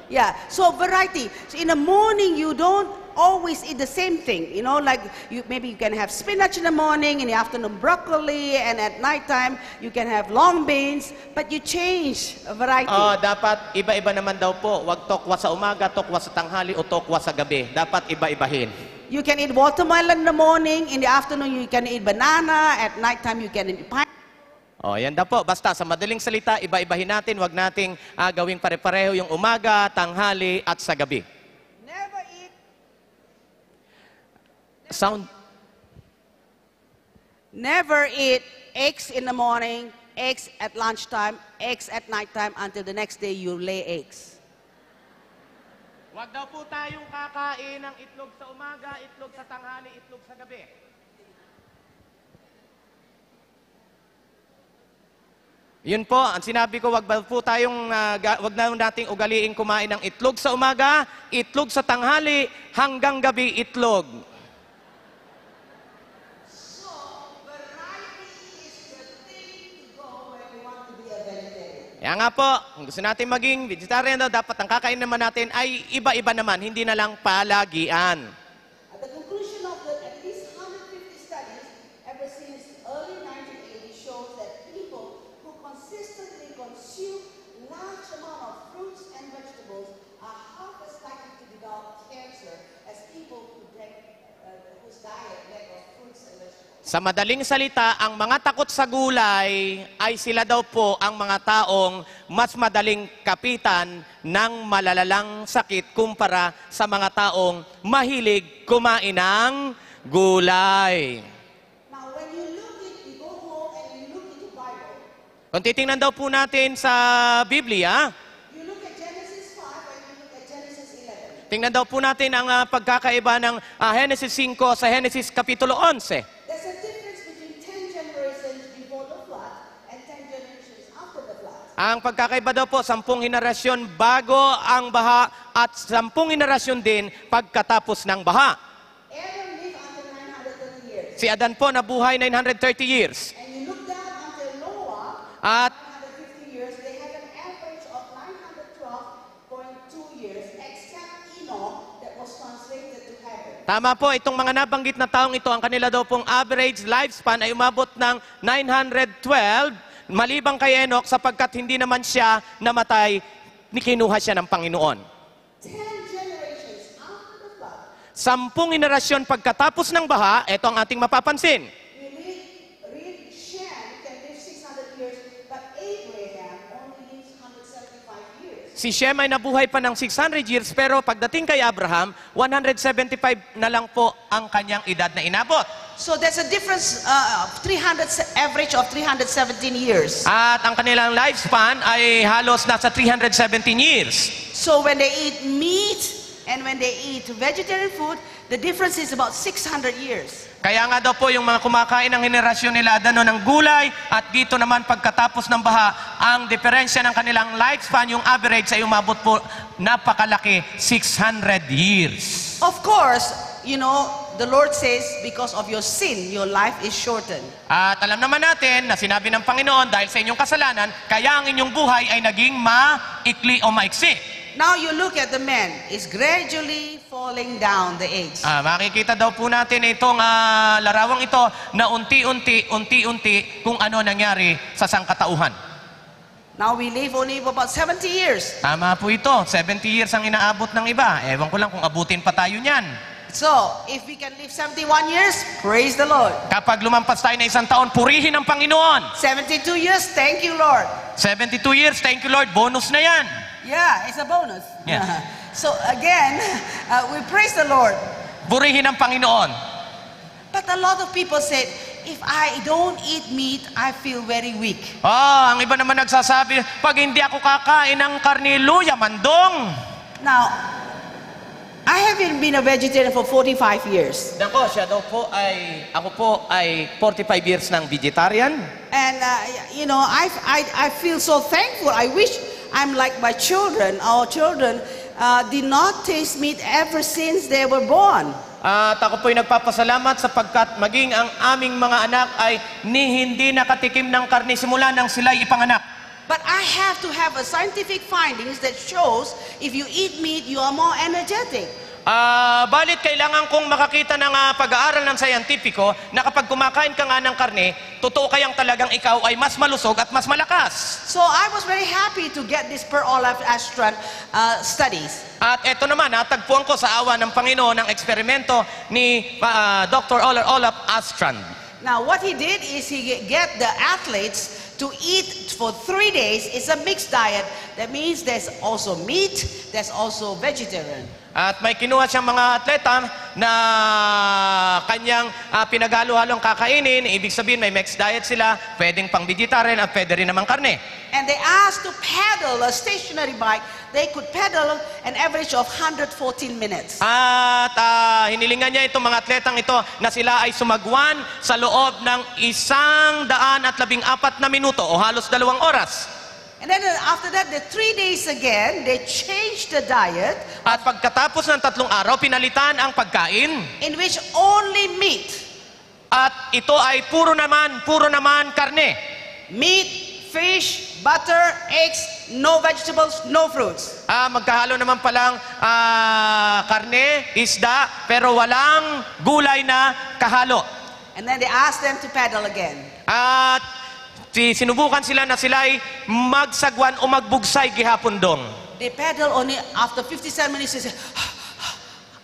Yeah, so variety. So in the morning, you don't always eat the same thing. You know, like maybe you can have spinach in the morning, in the afternoon broccoli, and at nighttime you can have long beans, but you change a variety. Dapat iba-iba naman daw po. Huwag tokwa sa umaga, tokwa sa tanghali, o tokwa sa gabi. Dapat iba-ibahin. You can eat watermelon in the morning, in the afternoon you can eat banana, at nighttime you can eat pineapple. Yan daw po. Basta sa madaling salita, iba-ibahin natin. Huwag nating gawing pare-pareho yung umaga, tanghali, at sa gabi. Never eat. Never eat eggs in the morning, eggs at lunchtime, eggs at nighttime until the next day you lay eggs. Huwag daw po tayong kakain ng itlog sa umaga, itlog sa tanghali, itlog sa gabi. Yun po, ang sinabi ko, wag na nating ugaliin kumain ng itlog sa umaga, itlog sa tanghali, hanggang gabi itlog. So, variety is the thing to go when we want to be a vegetarian. Kaya nga po, kung gusto natin maging vegetarian daw, dapat ang kakain naman natin ay iba-iba naman, hindi na lang palagian. At the conclusion of at least 150 studies ever since early 1980 shows that people who consistently consume large amount of fruits and vegetables are half as likely to develop cancer as people whose diet lack of fruits and vegetables. Sa madaling salita, ang mga takot sa gulay ay sila daw po ang mga taong mas madaling kapitan ng malalalang sakit kumpara sa mga taong mahilig kumain ng gulay. Now, when you go home and you look into Bible, Kung titingnan daw po natin sa Biblia, you look at Genesis 5 and you look at Genesis 11. tingnan daw po natin ang pagkakaiba ng Genesis 5 sa Genesis Kapitulo 11. There's a difference between 10 generations before the flood and 10 generations after the flood. Ang pagkakaiba daw po, 10 henerasyon bago ang baha at 10 henerasyon din pagkatapos ng baha. Aaron lived until 930 years. Si Adan po nabuhay 930 years. And you look down until Noah, At 150 years, they had an average of 912.2 years, except Enoch that was translated to heaven. Tama po, itong mga nabanggit na taong ito, ang kanila daw pong average lifespan ay umabot ng 912, malibang kay Enoch sapagkat hindi naman siya namatay, kinuha siya ng Panginoon. 10 generations after the flood, 10 henerasyon pagkatapos ng baha, ito ang ating mapapansin. we read Shem can live 600 years, but Abraham only lives 175 years. Si Shem ay nabuhay pa ng 600 years, pero pagdating kay Abraham, 175 na lang po ang kanyang edad na inabot. So there's a difference average of 317 years. At ang kanilang lifespan ay halos nasa 317 years. So when they eat meat and when they eat vegetarian food, the difference is about 600 years. Kaya nga daw po yung mga kumakain ng henerasyon nila dano ng gulay at dito naman pagkatapos ng baha, ang diferensya ng kanilang lifespan, yung average ay umabot po napakalaki, 600 years. Of course, you know, the Lord says, because of your sin, your life is shortened. At alam naman natin na sinabi ng Panginoon, dahil sa inyong kasalanan, kaya ang inyong buhay ay naging maikli o maiksi. Now you look at the man, is gradually falling down the age. Makikita daw po natin itong larawang ito na unti-unti kung ano nangyari sa sangkatauhan. Now we live only for about 70 years. Tama po ito, 70 years ang inaabot ng iba. Ewan ko lang kung abutin pa tayo niyan. So, if we can live 71 years, praise the Lord. Kapag lumampas tayo na isang taon, purihin ang Panginoon. 72 years, thank you, Lord. 72 years, thank you Lord, bonus na yan. Yeah, it's a bonus. Yeah. So again, we praise the Lord. Purihin ang Panginoon. But a lot of people said, if I don't eat meat, I feel very weak. Ang iba naman nagsasabi, pag hindi ako kakain ng karne, luya, mandong. Now, I have been a vegetarian for 45 years. Ako po ay 45 years ng vegetarian. And, you know, I feel so thankful. I wish I'm like my children. Our children did not taste meat ever since they were born. At ako po'y nagpapasalamat sapagkat maging ang aming mga anak ay hindi nakatikim ng karne simula nang sila'y ipanganak. But I have to have a scientific findings that shows if you eat meat, you are more energetic. Balit kailangan kong makakita ng pag-aaral ng sayantipiko na kapag kumakain ka nga ng karne, totoo kayang talagang ikaw ay mas malusog at mas malakas. So I was very happy to get this Per Olaf Astrand studies. At eto naman, natagpuan ko sa awa ng Panginoon ang eksperimento ni Dr. Olaf Astrand. Now what he did is he get the athletes to eat for 3 days. It's a mixed diet. That means there's also meat, there's also vegetarian. At may kinuha siyang mga atleta na kanyang pinagalo-halong kakainin. Ibig sabihin may mixed diet sila, pwedeng pang vegetarian at pwede rin naman karne. And they asked to pedal a stationary bike. They could pedal an average of 114 minutes. At hinilingan niya itong mga atletang ito na sila ay sumagwan sa loob ng 114 na minuto o halos 2 oras. And then after that, the 3 days again, they changed the diet. At pagkatapos ng 3 araw, pinalitan ang pagkain. In which only meat. At ito ay puro naman karne. Meat, fish, butter, eggs, no vegetables, no fruits. Magkahalo naman palang karne, isda, pero walang gulay na kahalo. And then they asked them to pedal again. At sinubukan sila na sila ay magsagwan o magbugsay gihapon dong. They pedal only after 57 minutes. They say,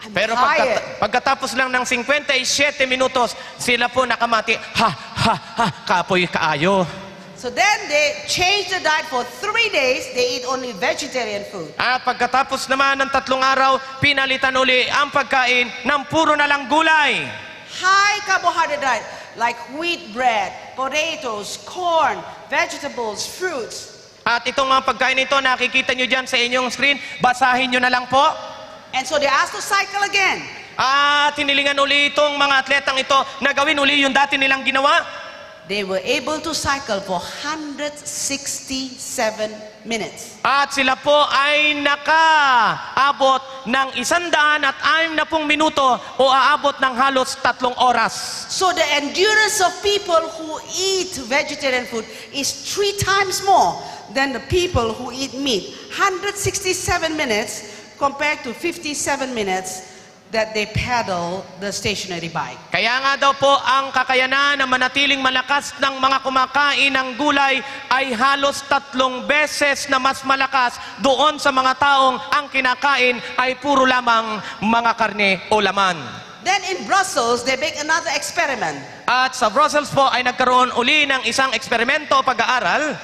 I'm Pero tired. pagkatapos lang ng 57 minutos, sila po nakamati, kapoy kaayo. So then they changed the diet for 3 days. They eat only vegetarian food. At pagkatapos naman ng 3 araw, pinalitan uli ang pagkain ng puro na lang gulay. High carbohydrate diet, like wheat bread, potatoes, corn, vegetables, fruits. At itong mga pagkain ito, nakikita nyo dyan sa inyong screen, basahin nyo na lang po. And so they asked to cycle again. At hinilingan uli itong mga atletang ito na gawin uli yung dati nilang ginawa. They were able to cycle for 167 minutes. At sila po ay nakaabot ng 160 minuto o aabot ng halos 3 oras. So the endurance of people who eat vegetarian food is 3 times more than the people who eat meat. 167 minutes compared to 57 minutes. that they paddle the stationary bike. Kaya nga daw po ang kakayanan na manatiling malakas ng mga kumakain ng gulay ay halos 3 beses na mas malakas doon sa mga taong ang kinakain ay puro lamang mga karne o laman. Then in Brussels, they make another experiment At sa Brussels po ay nagkaroon uli ng isang eksperimento o pag-aaral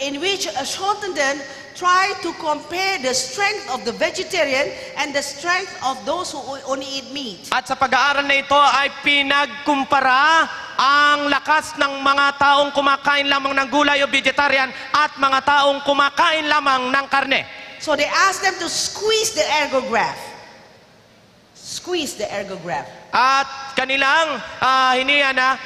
in which Schottenden tried to compare the strength of the vegetarian and the strength of those who only eat meat. at sa pag-aaral na ito ay pinagkumpara ang lakas ng mga taong kumakain lamang ng gulay o vegetarian at mga taong kumakain lamang ng karne. So they asked them to squeeze the ergograph. Squeeze the ergograph. At kanilang hiniya na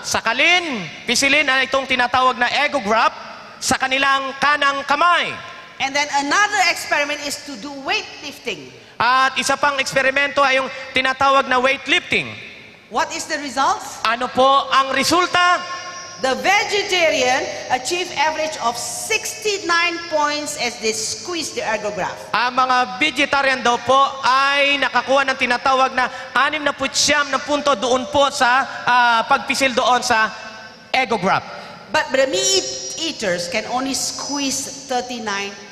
sakalin, pisilin ang itong tinatawag na egograph sa kanilang kanang kamay. And then another experiment is to do weightlifting. At isa pang eksperimento ay yung tinatawag na weightlifting. What is the results? Ano po ang resulta? The vegetarian achieved average of 69 points as they squeeze the ergograph. Ang mga vegetarian daw po ay nakakuha ng tinatawag na 69 na punto doon po sa pagpisil doon sa egograph. But the meat eaters can only squeeze 38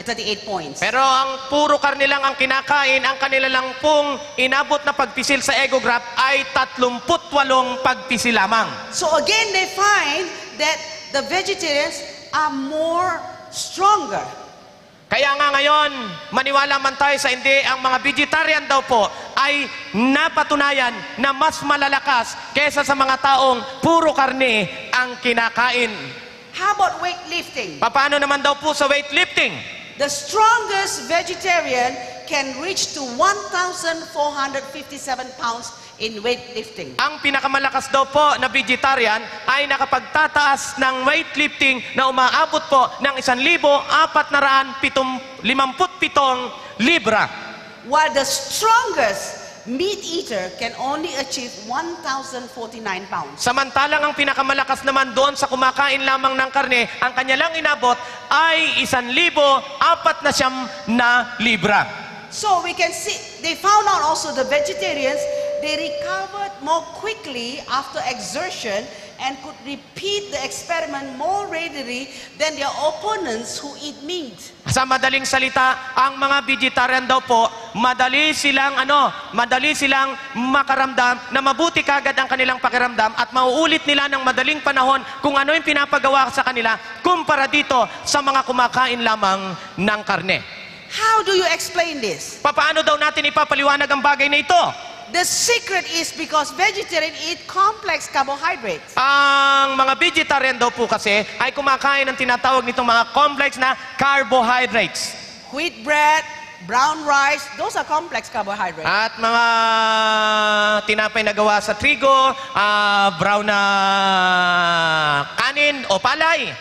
points. Pero ang puro karne lang ang kinakain, ang kanila lang pong inabot na pagpisil sa egograph ay 38 pagpisil lamang. So again, they find that the vegetarians are more stronger. Kaya nga ngayon, maniwala man tayo sa hindi, ang mga vegetarian daw po ay napatunayan na mas malalakas kaysa sa mga taong puro karne ang kinakain. How about weightlifting? Paano naman daw po sa weightlifting? The strongest vegetarian can reach to 1,457 pounds in weightlifting. Ang pinakamalakas daw po na vegetarian ay nakapagtataas ng weightlifting na umaabot po ng 1,457 libra. While the strongest meat eater can only achieve 1,049 pounds. Samantalang ang pinakamalakas naman doon sa kumakain lamang ng karne, ang kanya lang inabot ay 1,049 libra. So we can see, they found out also the vegetarians, they recovered more quickly after exertion and could repeat the experiment more readily than their opponents who eat meat. Sa madaling salita, ang mga vegetarian daw po, madali silang makaramdam na mabuti kagad ang kanilang pakiramdam at mauulit nila ng madaling panahon kung ano yung pinapagawa sa kanila kumpara dito sa mga kumakain lamang ng karne. How do you explain this? Paano daw natin ipapaliwanag ang bagay na ito? The secret is because vegetarians eat complex carbohydrates. Ang mga vegetarian daw po kasi ay kumakain ng tinatawag nitong mga complex na carbohydrates. Wheat bread, brown rice, those are complex carbohydrates. At mga tinapay na gawa sa trigo, brown na kanin o palay.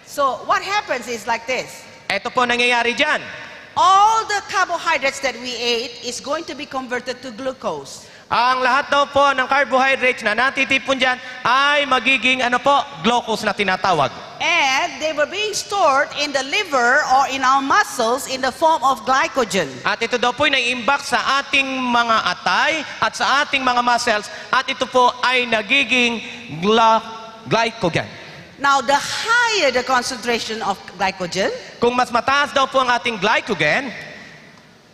So what happens is like this. Ito po nangyayari dyan. All the carbohydrates that we ate is going to be converted to glucose. Ang lahat daw po ng carbohydrates na natitipon dyan ay magiging glucose na tinatawag. And they were being stored in the liver or in our muscles in the form of glycogen. At ito daw po ay naiimbak sa ating mga atay at sa ating mga muscles at ito po ay nagiging glycogen. Now, the higher the concentration of glycogen, Kung mas mataas daw po ang ating glycogen,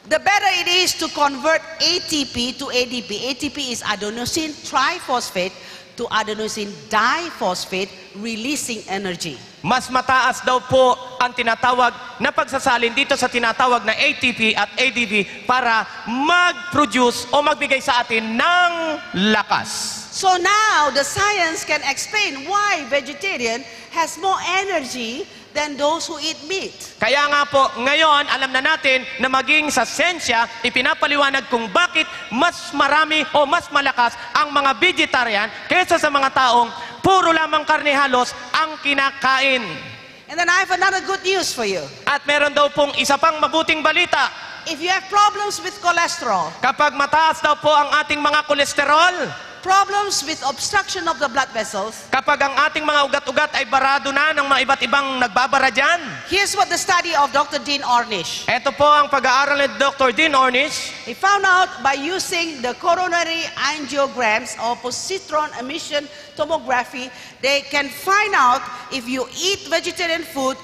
the better it is to convert ATP to ADP. ATP is adenosine triphosphate to adenosine diphosphate, releasing energy. mas mataas daw po ang tinatawag na pagsasalin dito sa tinatawag na ATP at ADP para mag-produce o magbigay sa atin ng lakas. So now, the science can explain why vegetarian has more energy than those who eat meat. Kaya nga po, ngayon, alam na natin na maging sa sensya, ipinapaliwanag kung bakit mas marami o mas malakas ang mga vegetarian kaysa sa mga taong puro lamang karne halos ang kinakain. And then I have another good news for you. At meron daw pong isa pang mabuting balita. If you have problems with cholesterol, Kapag mataas daw po ang ating mga kolesterol, problems with obstruction of the blood vessels, kapag ang ating mga ugat-ugat ay barado na ng mga iba't ibang nagbabara dyan, here's what the study of Dr. Dean Ornish. ito po ang pag-aaral ni Dr. Dean Ornish. He found out by using the coronary angiograms or positron emission tomography, they can find out if you eat vegetarian food,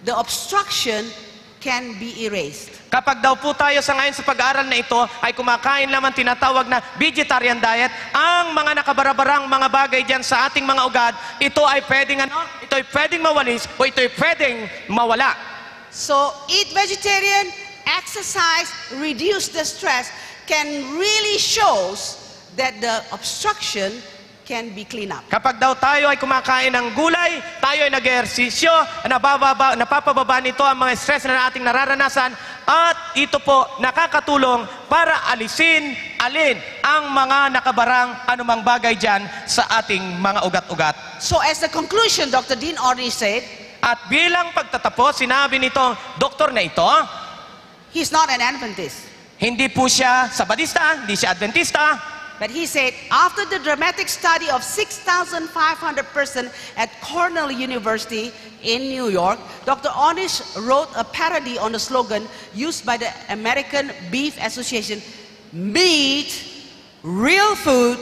the obstruction can be erased. Kapag daw po tayo sa ngayon sa pag-aaral na ito ay kumakain lamang tinatawag na vegetarian diet, ang mga nakabarabarang mga bagay dyan sa ating mga ugat, ito ay pwedeng ito ay pwedeng mawalis o ito ay pwedeng mawala. So eat vegetarian, exercise, reduce the stress can really shows that the obstruction can be cleaned up. Kapag daw tayo ay kumakain ng gulay, tayo ay nag-ehersisyo, napapababa nito ang mga stress na ating nararanasan at ito po nakakatulong para alin ang mga nakabarang anumang bagay dyan sa ating mga ugat-ugat. So as the conclusion, Dr. Dean Ornish said, At bilang pagtatapos, sinabi nitong doktor na ito, he's not an Adventist. hindi po siya Sabadista, hindi siya Adventista, But he said, after the dramatic study of 6,500 persons at Cornell University in New York, Dr. Ornish wrote a parody on the slogan used by the American Beef Association, meat, real food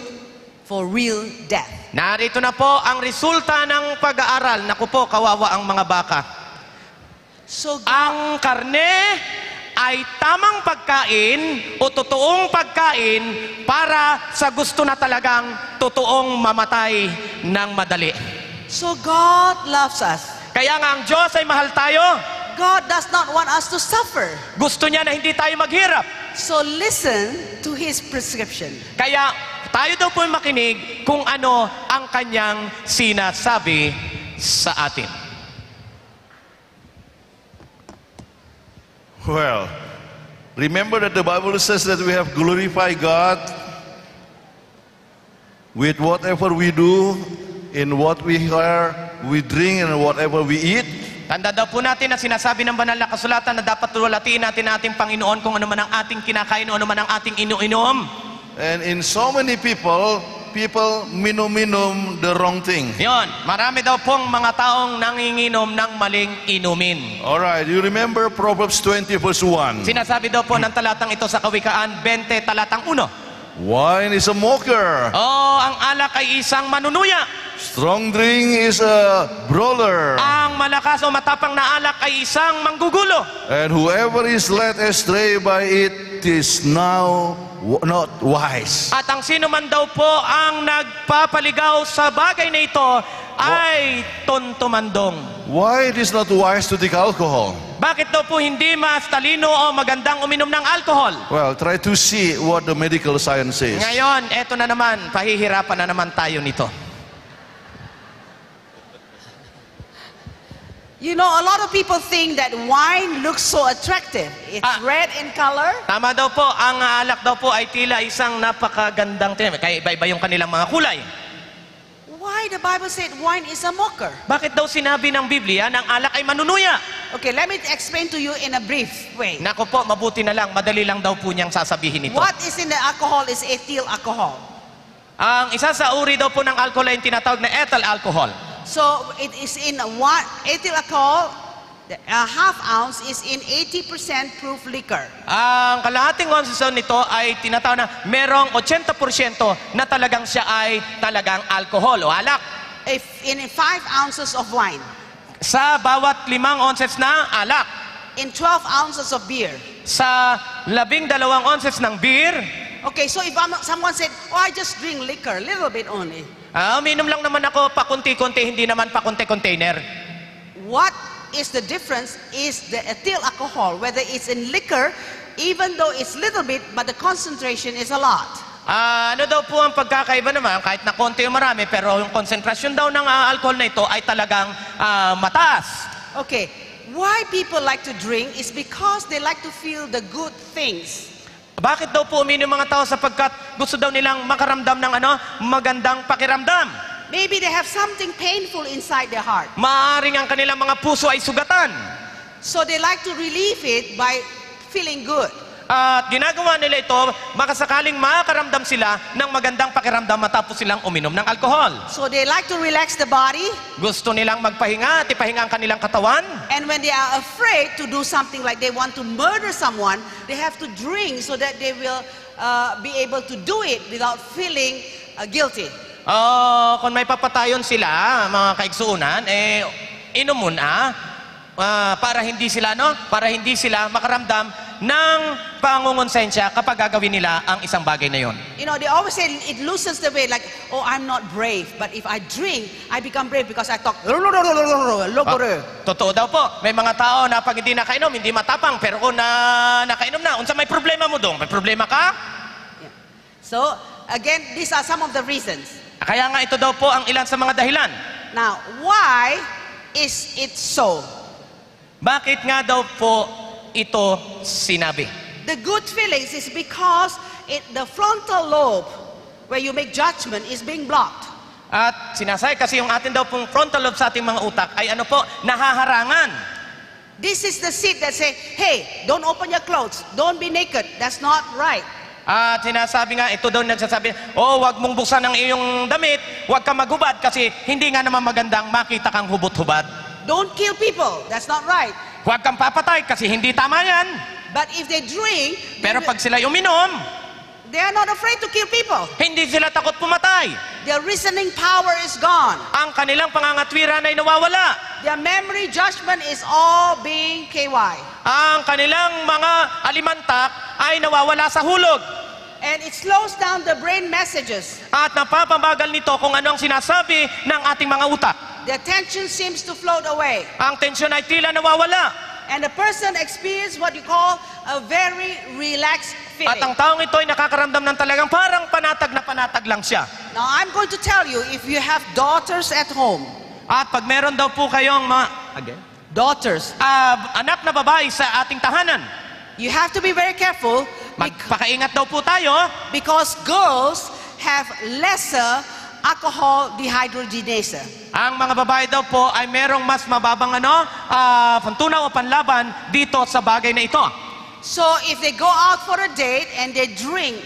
for real death. narito na po ang resulta ng pag-aaral. Naku po, kawawa ang mga baka. So Ang karne ay tamang pagkain o totoong pagkain para sa gusto na talagang totoong mamatay ng madali. God loves us. Kaya nga ang Diyos ay mahal tayo. God does not want us to suffer. Gusto niya na hindi tayo maghirap. So listen to his prescription. Kaya tayo daw po makinig kung ano ang kanyang sinasabi sa atin. Well, remember that the Bible says that we have glorified God with whatever we do, in what we hear, we drink, and whatever we eat. Tanda daw po natin na sinasabi ng banal na kasulatan na dapat tulalatiin natin ang ating Panginoon kung ano man ang ating kinakain o ano man ang ating inu-inom. And in so many people minum the wrong thing. Yon, marami daw pong mga taong nanginginom ng maling inumin. Alright, you remember Proverbs 20 verse 1. Sinasabi daw po ng talatang ito sa Kawikaan 20 talatang 1. Wine is a mocker. Oh, ang alak ay isang manunuya. Strong drink is a brawler. Ang malakas o matapang na alak ay isang manggugulo. And whoever is led astray by it is now not wise. At ang sino man daw po ang nagpapaligaw sa bagay na ito ay tontomandong. Why it is not wise to take alcohol? Bakit daw po hindi mas talino o magandang uminom ng alcohol? Well, try to see what the medical science says. Ngayon, eto na naman, pahihirapan na naman tayo nito. You know, a lot of people think that wine looks so attractive. It's red in color. Tama daw po, ang alak daw po ay tila isang napakagandang tingnan. Kaya iba-iba yung kanilang mga kulay. Why the Bible said wine is a mocker? Bakit daw sinabi ng Biblia na ang alak ay manunuya? Okay, let me explain to you in a brief way. Nako po, mabuti na lang, madali lang daw po niyang sasabihin ito. What is in the alcohol is ethyl alcohol. Ang isa sa uri daw po ng alcohol ay tinatawag na ethyl alcohol. So it is in one ethyl alcohol, a half ounce is in 80% proof liquor. Ang kalahating ounces nito ay tinatawag na merong 80% na talagang siya ay talagang alcohol o alak. If in 5 ounces of wine, Sa bawat 5 ounces na alak, in 12 ounces of beer. sa 12 ounces ng beer, Okay, so if someone said, oh, I just drink liquor, a little bit only. uminom lang naman ako pakunti-kunti, hindi naman pakunti-container. What is the difference is the ethyl alcohol, whether it's in liquor, even though it's little bit, but the concentration is a lot. Ano daw po ang pagkakaiba naman, kahit na konti o marami, pero yung konsentrasyon daw ng alcohol na ito ay talagang mataas. Okay, why people like to drink is because they like to feel the good things. Bakit daw po uminom mga tao sapagkat gusto daw nilang makaramdam ng magandang pakiramdam? Maybe they have something painful inside their heart. Maaring ang kanilang mga puso ay sugatan. So they like to relieve it by feeling good. At ginagawa nila ito, makasakaling makakaramdam sila ng magandang pakiramdam matapos silang uminom ng alcohol. So they like to relax the body, Gusto nilang magpahinga at ipahinga ang kanilang katawan. and when they are afraid to do something like they want to murder someone, they have to drink so that they will be able to do it without feeling guilty. Kung may papatayon sila, mga kaigsuunan, inom muna para hindi sila makaramdam ng pangungonsensya kapag gagawin nila ang isang bagay na yon. You know, they always say it loosens the way, like, oh, I'm not brave, but if I drink, I become brave because I talk. Totoo daw po, may mga tao na pag hindi nakainom, hindi matapang, pero kung nakainom na, unsa may problema mo dong? May problema ka? So, again, these are some of the reasons. Kaya nga ito daw po ang ilan sa mga dahilan. Now, why is it so? Bakit nga daw po ito sinabi? The good feelings is because the frontal lobe, where you make judgment, is being blocked. At sinasay kasi yung atin daw pong frontal lobe sa ating mga utak ay nahaharangan. This is the seat that say, hey, don't open your clothes, don't be naked. That's not right. At sinasabi nga, ito daw nagsasabi, wag mong buksan ang iyong damit, wag ka maghubad kasi hindi nga naman magandang makita kang hubot-hubad. Don't kill people. That's not right. Huwag kang papatay kasi hindi tama yan. But if they drink, Pero pag sila uminom, they are not afraid to kill people. hindi sila takot pumatay. Their reasoning power is gone. Ang kanilang pangangatwiran ay nawawala. Their memory judgment is all being KY. Ang kanilang mga alimantak ay nawawala sa hulog. And it slows down the brain messages. At napapamagal nito kung ano ang sinasabi ng ating mga utak. The attention seems to float away. Ang tensyon ay tila nawawala. And the person experiences what you call a very relaxed At ang feeling. taong ito ay nakakaramdam ng talagang parang panatag na panatag lang siya. Now, I'm going to tell you, if you have daughters at home, At pag meron daw po kayong daughters, anak na babae sa ating tahanan, you have to be very careful magpakaingat daw po tayo because girls have lesser alcohol dehydrogenase. ang mga babae daw po ay merong mas mababang pantunaw o panlaban dito sa bagay na ito. So if they go out for a date and they drink,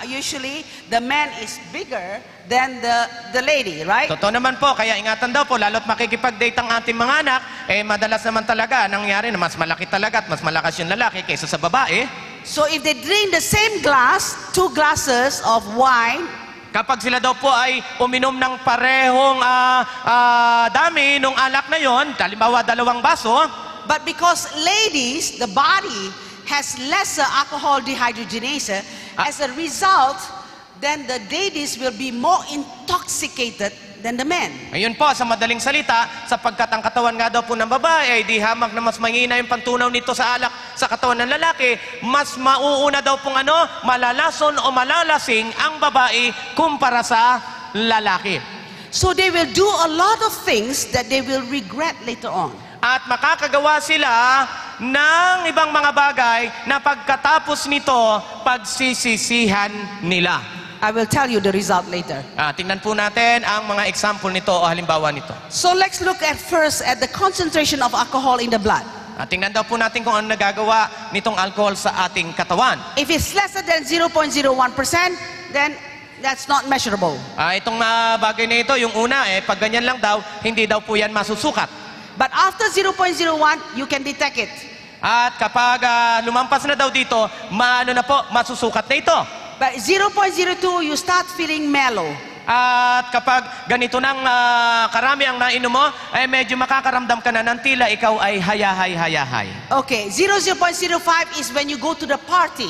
usually the man is bigger than the lady, right? Totoo naman po, kaya ingatan daw po, lalo't makikipag-date ang ating mga anak, madalas naman talaga nangyari na mas malaki talaga at mas malakas yung lalaki kaysa sa babae. So if they drink the same glass, 2 glasses of wine, Kapag sila daw po ay uminom ng parehong dami nung alak na yon, halimbawa 2 baso, but because ladies, the body has lesser alcohol dehydrogenase, as a result, then the ladies will be more intoxicated than the men. ayun po, sa madaling salita, sapagkat ang katawan nga daw po ng babae ay di hamak na mas mahina yung pantunaw nito sa alak sa katawan ng lalaki, mas mauuna daw pong malalason o malalasing ang babae kumpara sa lalaki. So they will do a lot of things that they will regret later on. At makakagawa sila ng ibang mga bagay na pagkatapos nito, pagsisisihan nila. I will tell you the result later. Tingnan po natin ang mga example nito o halimbawa nito. So let's look at first at the concentration of alcohol in the blood. Tingnan daw po natin kung ano nagagawa nitong alcohol sa ating katawan. If it's lesser than 0.01%, then that's not measurable. Itong bagay na ito, yung una, pag ganyan lang daw, hindi daw po yan masusukat. But after 0.01, you can detect it. At kapag lumampas na daw dito, masusukat na ito. But 0.02, you start feeling mellow. At kapag ganito nang karami ang nainom mo, medyo makakaramdam ka na ng tila ikaw ay hayahay. Okay, 0.05 is when you go to the party.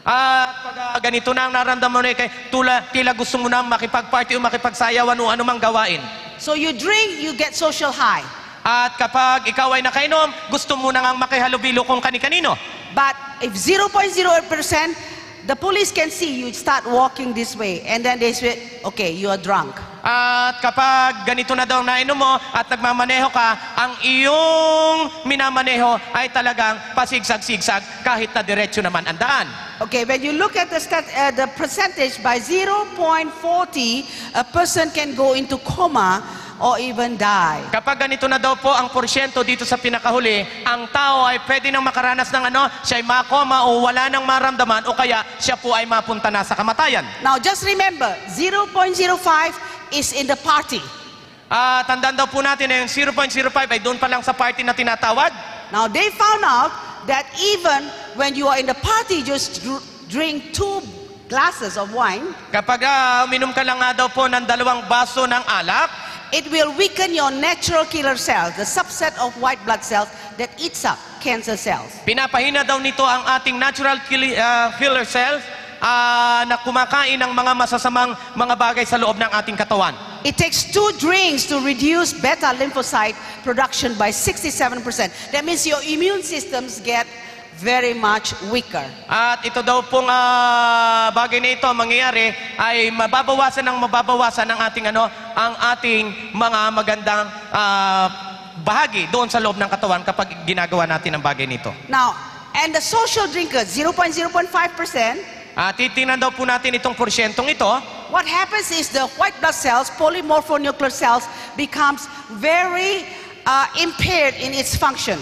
At pag ganito na ang naramdaman mo, tila gusto mo na makipag-party o makipagsayawan o anumang gawain. So you drink, you get social high. At kapag ikaw ay nakainom, gusto mo na nga makihalubilo kung kani-kanino. But if 0.08%, the police can see you start walking this way. And then they say, okay, you are drunk. At kapag ganito na daw nainom mo at nagmamaneho ka, ang iyong minamaneho ay talagang pasigsag-sigsag kahit na diretso naman ang daan. Okay, when you look at the percentage, by 0.40, a person can go into coma or even die. Kapag ganito na daw po ang porsyento dito sa pinakahuli, ang tao ay pwede nang makaranas ng siya ay makoma o wala nang maramdaman o kaya siya po ay mapunta na sa kamatayan. Now just remember, 0.05 is in the party. Tandaan daw po natin na yung 0.05 ay doon pa lang sa party na tinatawag. Now they found out that even when you are in the party, just drink 2 glasses of wine, Kapag uminom ka lang nga daw po ng 2 baso ng alak, it will weaken your natural killer cells, the subset of white blood cells that eats up cancer cells. pinapahina daw nito ang ating natural killer cells na kumakain ng mga masasamang mga bagay sa loob ng ating katawan. It takes 2 drinks to reduce beta lymphocyte production by 67%. That means your immune systems get very much weaker. At ito daw pong bagay na ito mangyayari ay mababawasan ng ating ang ating mga magandang bahagi doon sa loob ng katawan kapag ginagawa natin ang bagay nito. Now, and the social drinkers, 0.05%, Titingnan daw po natin itong porsyentong ito. what happens is the white blood cells, polymorphonuclear cells, becomes very impaired in its function.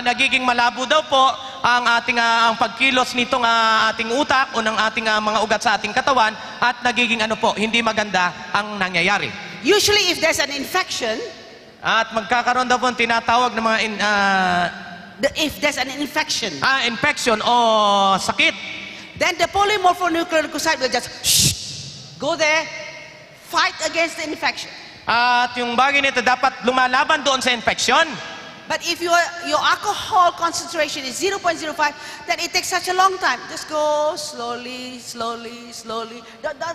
Nagiging malabo daw po ang ating ang pagkilos nitong ating utak o ng ating mga ugat sa ating katawan at nagiging hindi maganda ang nangyayari. Usually if there's an infection, At magkakaroon daw po ang tinatawag ng mga if there's an infection, infection o sakit. then the polymorphonuclear leukocyte will just go there, fight against the infection. At yung bagay nito dapat lumalaban doon sa infection. But if your alcohol concentration is 0.05, then it takes such a long time. Just go slowly, slowly, slowly.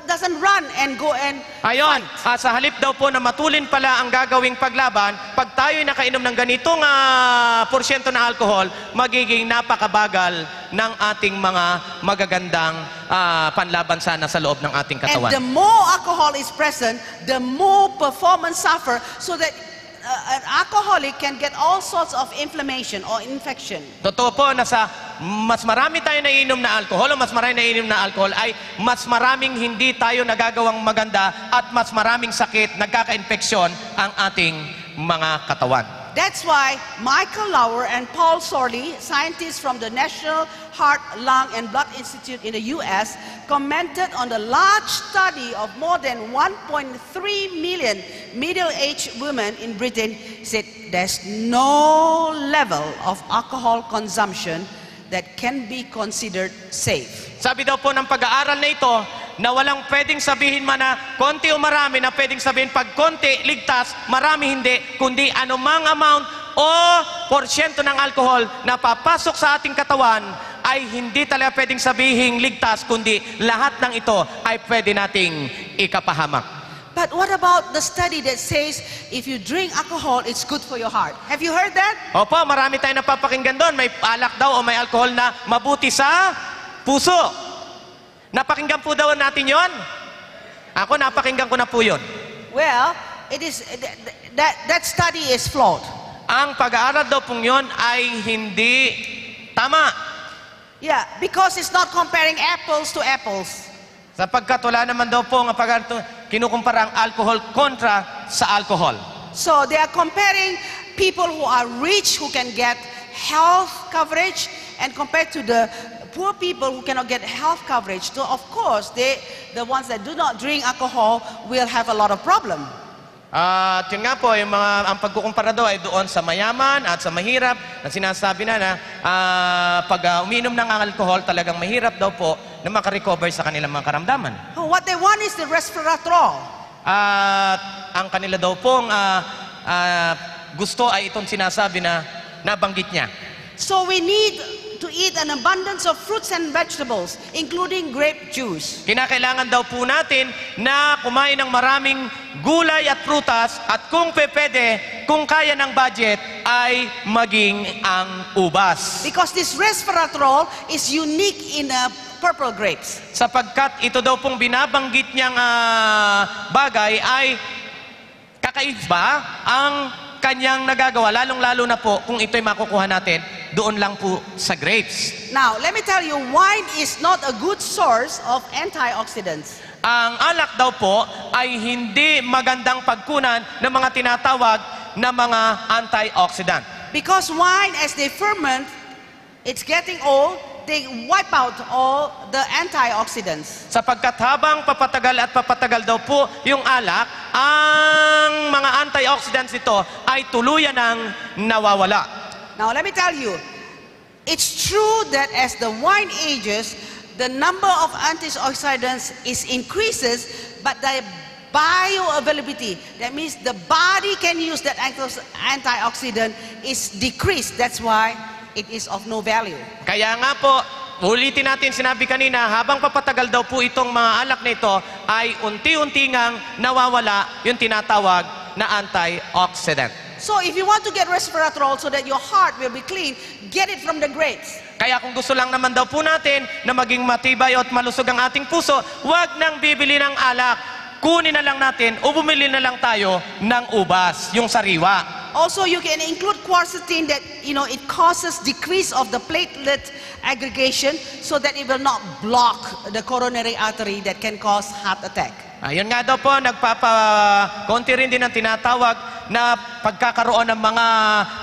Doesn't run and go and Ayon, fight. sa halip daw po na matulin pala ang gagawing paglaban, pag tayo'y nakainom ng ganitong porsyento na alcohol, magiging napakabagal ng ating mga magagandang panlaban sana sa loob ng ating And katawan. the more alcohol is present, the more performance suffer, so that an alcoholic can get all sorts of inflammation or infection. Totoo po na sa mas marami tayo naiinom na alcohol o mas marami naiinom na alcohol ay mas maraming hindi tayo nagagawang maganda at mas maraming sakit, nagkaka-infeksyon ang ating mga katawan. That's why Michael Lauer and Paul Sorley, scientists from the National Heart, Lung and Blood Institute in the US, commented on the large study of more than 1.3 million middle-aged women in Britain, said there's no level of alcohol consumption that can be considered safe. Sabi daw po ng pag-aaral na ito na walang pwedeng sabihin man na konti o marami, na pwedeng sabihin pag konti, ligtas, marami hindi, kundi anumang amount o porsyento ng alcohol na papasok sa ating katawan ay hindi talaga pwedeng sabihin ligtas, kundi lahat ng ito ay pwede nating ikapahamak. But what about the study that says if you drink alcohol, it's good for your heart? Have you heard that? Opo, marami tayong napapakinggan doon. May alak daw o may alcohol na mabuti sa puso. Napakinggan po daw natin yon? Ako, napakinggan ko na po yun. Well, it is that study is flawed. Ang pag-aaral daw pong yun ay hindi tama. Yeah, because it's not comparing apples to apples. Sapagkat wala naman daw po ang kinukumpara ang alcohol kontra sa alcohol. So they are comparing people who are rich, who can get health coverage, and compared to the poor people who cannot get health coverage. So of course, the ones that do not drink alcohol will have a lot of problem. At yun nga po, ang pagkukumpara daw ay doon sa mayaman at sa mahirap na sinasabi na pag uminom ng alcohol, talagang mahirap daw po na makarecover sa kanilang mga karamdaman. Oh, what they want is the resveratrol. At ang kanila daw pong gusto ay itong sinasabi na nabanggit niya. So we need to eat an abundance of fruits and vegetables, including grape juice. Kinakailangan daw po natin na kumain ng maraming gulay at prutas at kung pwede, kung kaya ng budget, ay maging ang ubas. Because this resveratrol is unique in purple grapes. Sapagkat ito daw pong binabanggit niyang bagay ay kakaiba ang kanyang nagagawa, lalong-lalo na po kung ito'y makukuha natin doon lang po sa grapes. Now, let me tell you, wine is not a good source of antioxidants. Ang alak daw po ay hindi magandang pagkunan ng mga tinatawag na mga antioxidant. Because wine, as they ferment, it's getting old, they wipe out all the antioxidants. Sapagkat habang papatagal daw po yung alak, ang mga antioxidants ito ay tuluyan ng nawawala. Now, let me tell you, it's true that as the wine ages, the number of antioxidants increases, but the bioavailability, that means the body can use that antioxidant, is decreased. That's why it is of no value. Kaya nga po, ulitin natin sinabi kanina, habang papatagal daw po itong mga alak na ito, ay unti-unti ngang nawawala yung tinatawag na antioxidant. So if you want to get resveratrol so that your heart will be clean, get it from the grapes. Kaya kung gusto lang naman daw po natin na maging matibay at malusog ang ating puso, huwag nang bibili ng alak. Kunin na lang natin o bumili na lang tayo ng ubas, yung sariwa. Also, you can include quercetin that, it causes decrease of the platelet aggregation so that it will not block the coronary artery that can cause heart attack. Ayun nga daw po, konti rin din ang tinatawag na pagkakaroon ng mga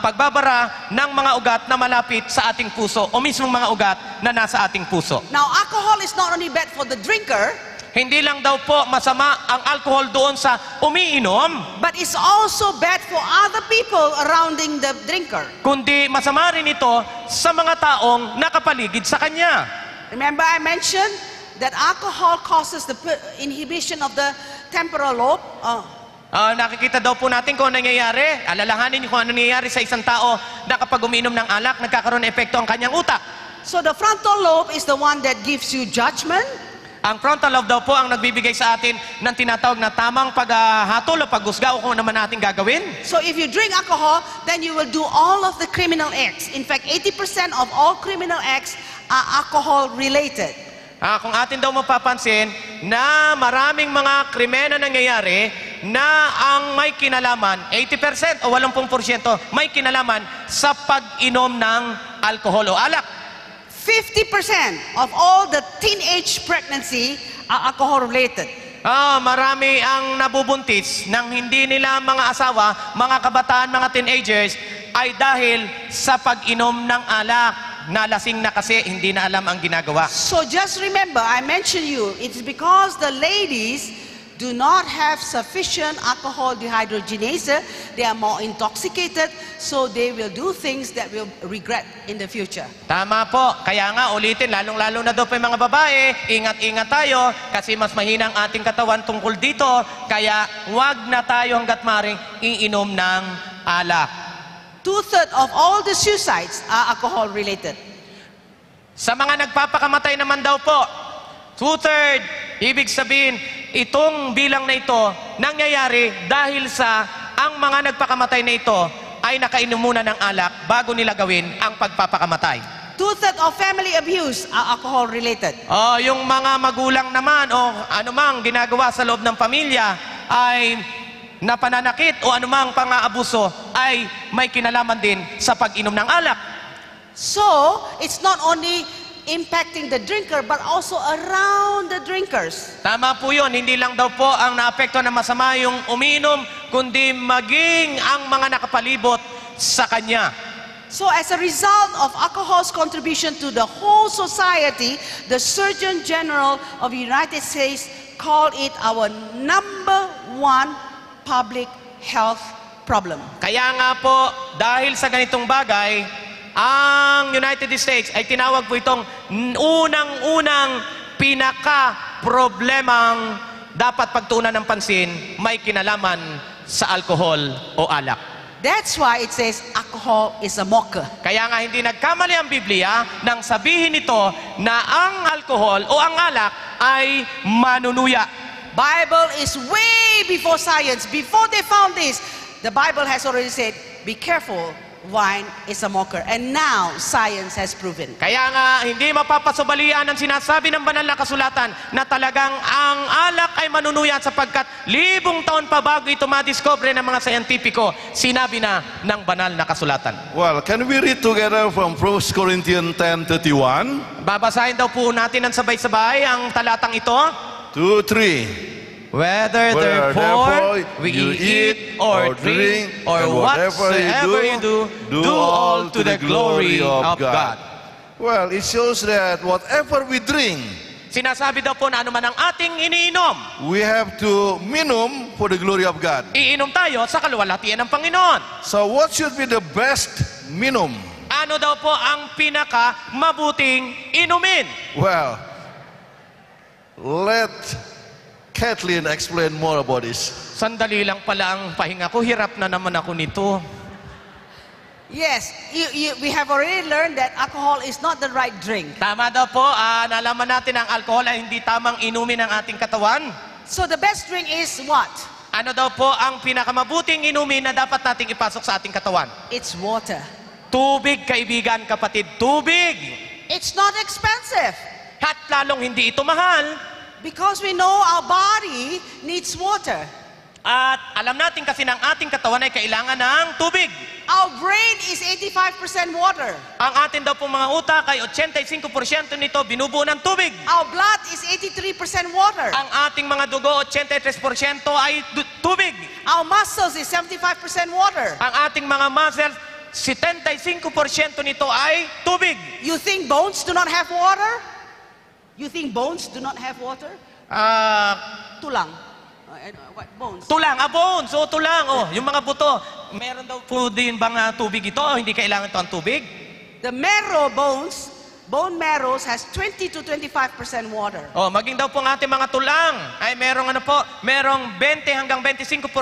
pagbabara ng mga ugat na malapit sa ating puso o mismong mga ugat na nasa ating puso. Now, alcohol is not only bad for the drinker, hindi lang daw po masama ang alcohol doon sa umiinom, but it's also bad for other people surrounding the drinker. kundi masama rin ito sa mga taong nakapaligid sa kanya. Remember I mentioned that alcohol causes the inhibition of the temporal lobe. Nakikita daw po natin kung ano nangyayari. Alalahanin niyo kung ano nangyayari sa isang tao na kapag umiinom ng alak, nagkakaroon ng epekto ang kanyang utak. So the frontal lobe is the one that gives you judgment. Ang frontal lobe daw po ang nagbibigay sa atin ng tinatawag na tamang paghatol o paghusga o kung ano naman natin gagawin. So if you drink alcohol, then you will do all of the criminal acts. In fact, 80% of all criminal acts are alcohol related. Kung atin daw mapapansin na maraming mga krimena nangyayari na ang may kinalaman, 80% o 80% may kinalaman sa pag-inom ng alcohol o alak. 50% of all the teenage pregnancy are alcohol related. Marami ang nabubuntis nang hindi nila mga asawa, mga kabataan, mga teenagers ay dahil sa pag-inom ng alak. Nalasing na kasi hindi na alam ang ginagawa. So just remember, I mentioned you, it's because the ladies do not have sufficient alcohol dehydrogenase. They are more intoxicated, so they will do things that will regret in the future. Tama po. Kaya nga ulitin, lalong-lalo na daw po yung mga babae, ingat-ingat tayo kasi mas mahina ang ating katawan tungkol dito. Kaya huwag na tayo hanggat maring iinom ng alak. 2/3 of all the suicides are alcohol related. Sa mga nagpapakamatay naman daw po, 2/3, ibig sabihin, itong bilang na ito nangyayari dahil sa ang mga nagpakamatay na ito ay nakainom muna ng alak bago nila gawin ang pagpapakamatay. 2/3 of family abuse are alcohol related. Yung mga magulang naman o anumang ginagawa sa loob ng pamilya ay na pananakit o anumang pang-aabuso ay may kinalaman din sa pag-inom ng alak. So, it's not only impacting the drinker but also around the drinkers. Tama po yun. Hindi lang daw po ang naapekto na masama yung umiinom, kundi maging ang mga nakapalibot sa kanya. So as a result of alcohol's contribution to the whole society, the Surgeon General of the United States called it our #1 public health problem. Kaya nga po, dahil sa ganitong bagay, ang United States ay tinawag po itong unang-unang pinaka-problemang dapat pagtuunan ng pansin, may kinalaman sa alcohol o alak. That's why it says alcohol is a mocker. Kaya nga hindi nagkamali ang Biblia nang sabihin ito na ang alcohol o ang alak ay manunuya. Bible is way before science. Before they found this, the Bible has already said, be careful, wine is a mocker. And now, science has proven. Kaya nga, hindi mapapasubalian ang sinasabi ng banal na kasulatan na talagang ang alak ay manunuya sapagkat 1,000 taon pa bago ito madiscover ng mga scientifico, sinabi na ng banal na kasulatan. Well, can we read together from 1 Corinthians 10:31? Babasahin daw po natin ng sabay-sabay ang talatang ito. 2, 3. Whether therefore we eat or drink or whatsoever you do all to the glory of God. Well, it shows that whatever we drink, Sinasabi daw po na anuman ang ating iniinom, we have to minum for the glory of God. iinom tayo sa kaluwalhatian ng Panginoon. So what should be the best minum? Ano daw po ang pinaka mabuting inumin? Well, let Kathleen explain more about this. Sandali lang pala ang pahinga ko. Hirap na naman ako nito. Yes, we have already learned that alcohol is not the right drink. Tama daw po, nalaman natin ang alcohol ay hindi tamang inumin ng ating katawan. So the best drink is what? Ano daw po ang pinakamabuting inumin na dapat nating ipasok sa ating katawan? It's water. Tubig, kaibigan, kapatid, tubig. It's not expensive At lalong hindi ito mahal. because we know our body needs water. At alam natin kasi ng ating katawan ay kailangan ng tubig. Our brain is 85% water. Ang atin daw pong mga utak ay 85% nito binubuo ng tubig. Our blood is 83% water. Ang ating mga dugo, 83% ay tubig. Our muscles is 75% water. Ang ating mga muscles, 75% nito ay tubig. You think bones do not have water? You think bones do not have water? Tulang. What bones? Tulang, bones, tulang, yung mga buto. Meron daw po din bang tubig ito? Hindi kailangan ito ang tubig? The marrow bones, bone marrows has 20 to 25% water. Maging daw po ang ating mga tulang ay merong 20 hanggang 25%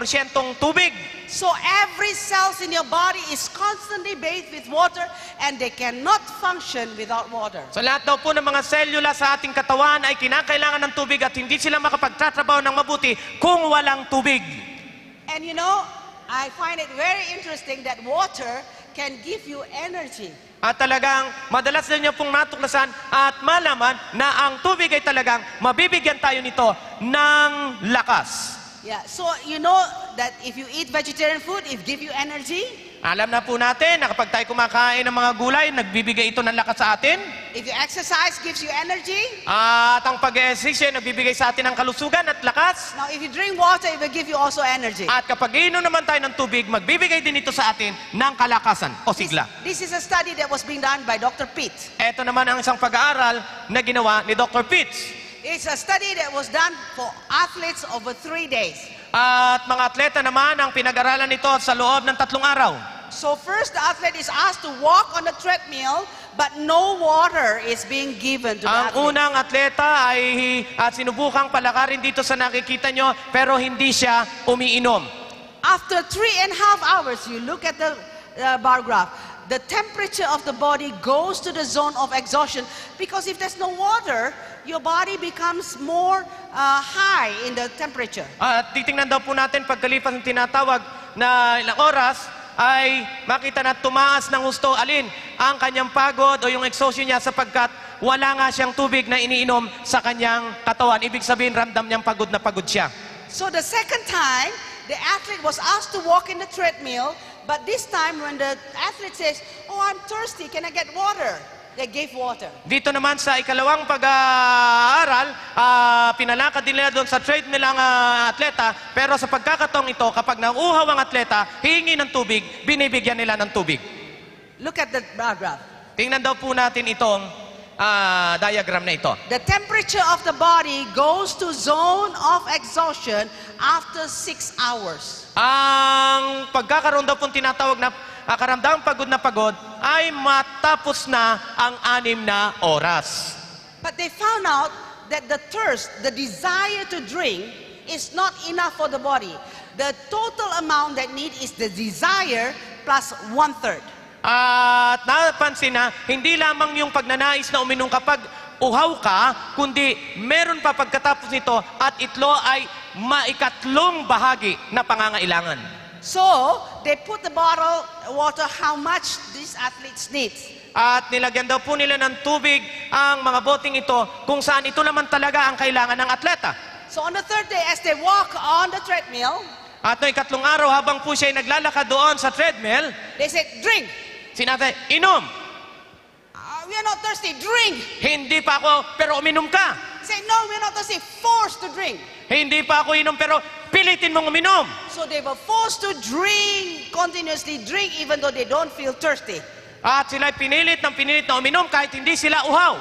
tubig. So every cells in your body is constantly bathed with water and they cannot function without water. So lahat daw po ng mga selula sa ating katawan ay kinakailangan ng tubig at hindi sila makapagtatrabaho ng mabuti kung walang tubig. And you know, I find it very interesting that water can give you energy. At talagang madalas din niyo pong natuklasan at malaman na ang tubig ay talagang mabibigyan tayo nito ng lakas. Yeah, so you know that if you eat vegetarian food, it gives you energy. Alam na po natin na kapag tayo kumakain ng mga gulay, nagbibigay ito ng lakas sa atin. If you exercise, gives you energy. At ang pag-exercise, nagbibigay sa atin ng kalusugan at lakas. Now, if you drink water, it will give you also energy. At kapag inom naman tayo ng tubig, magbibigay din ito sa atin ng kalakasan o sigla. This is a study that was being done by Dr. Pitt. Ito naman ang isang pag-aaral na ginawa ni Dr. Pitts. It's a study that was done for athletes over 3 days. At mga atleta naman ang pinag-aralan nito sa loob ng 3 araw. So first, the athlete is asked to walk on the treadmill, but no water is being given to the Ang athlete. unang atleta ay sinubukang palakarin dito sa nakikita nyo, pero hindi siya umiinom. After 3.5 hours, you look at the bar graph, the temperature of the body goes to the zone of exhaustion because if there's no water, your body becomes more high in the temperature. At titingnan daw po natin pagkalipas ng tinatawag na ilang oras, ay makita na tumaas ng husto. Alin? Ang kanyang pagod o yung exhaustion niya sapagkat wala nga siyang tubig na iniinom sa kanyang katawan. Ibig sabihin, ramdam niyang pagod na pagod siya. So the second time, the athlete was asked to walk in the treadmill, but this time when the athlete says, "Oh, I'm thirsty, can I get water?" They gave water. Dito naman sa ikalawang pag-aaral, pinalakad nila doon sa treadmill ang atleta, pero sa pagkakataong ito, kapag nauuhaw ang atleta, hihingi ng tubig, binibigyan nila ng tubig. Look at the bar graph. Tingnan daw po natin itong diagram na ito. The temperature of the body goes to zone of exhaustion after 6 hours. Ang pagkakaroon daw pong tinatawag na karamdamang pagod na pagod ay matapos na ang 6 na oras. But they found out that the thirst, the desire to drink, is not enough for the body. The total amount that need is the desire plus 1/3. At napansin na hindi lamang yung pagnanais na uminom kapag uhaw ka, kundi meron pa pagkatapos nito at ito ay maikatlong bahagi na pangangailangan. So, they put the bottle water how much these athletes need. At nilagyan daw po nila ng tubig ang mga boting ito kung saan ito naman talaga ang kailangan ng atleta. So on the third day, as they walk on the treadmill, At noong 3 araw habang po siya ay naglalakad doon sa treadmill, they said, "Drink." sinabi, inom. We are not thirsty, drink. Hindi pa ako, pero uminom ka. say, no, we're not thirsty. Forced to drink. Hindi pa ako inom pero pilitin mong uminom. So they were forced to drink, continuously drink, even though they don't feel thirsty. At sila'y pinilit na uminom kahit hindi sila uhaw.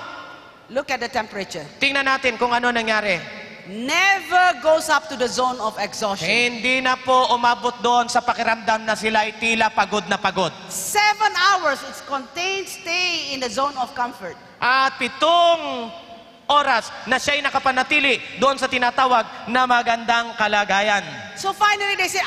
Look at the temperature. Tingnan natin kung ano nangyari. Never goes up to the zone of exhaustion. Hindi na po umabot doon sa pakiramdam na sila'y tila pagod na pagod. 7 hours, it's contained, stay in the zone of comfort. At 7 oras na siya'y nakapanatili doon sa tinatawag na magandang kalagayan. So finally they say,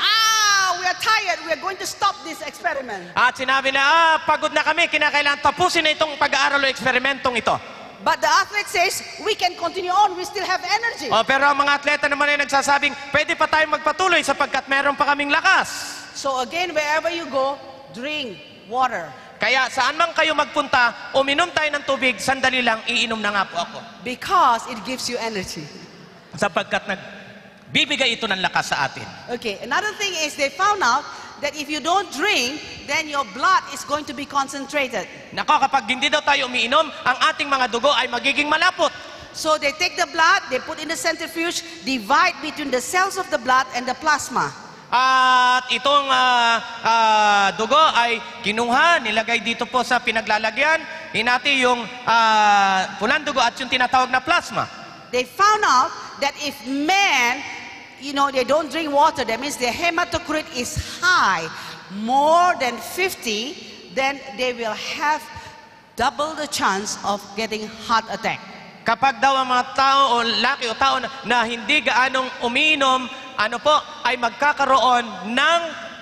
we are tired, we are going to stop this experiment. At sinabi na, pagod na kami, kinakailangan tapusin na itong pag-aaral o eksperimentong ito. But the athlete says, we can continue on, we still have energy. Pero ang mga atleta naman ay nagsasabing, pwede pa tayong magpatuloy sapagkat meron pa kaming lakas. So again, wherever you go, drink water. Kaya saan man kayo magpunta, uminom tayo ng tubig, sandali lang, iinom na nga po ako. Because it gives you energy. Sapagkat nagbibigay ito ng lakas sa atin. Okay, another thing is they found out that if you don't drink, then your blood is going to be concentrated. Nako, kapag hindi daw tayo umiinom, ang ating mga dugo ay magiging malapot. So they take the blood, they put in the centrifuge, divide between the cells of the blood and the plasma. At itong dugo ay kinuha, nilagay dito po sa pinaglalagyan, hinati yung pulang dugo at yung tinatawag na plasma. They found out that if men, they don't drink water, that means their hematocrit is high, more than 50, then they will have double the chance of getting heart attack. Kapag daw ang mga tao o laki o tao na hindi gaanong umiinom, ay magkakaroon ng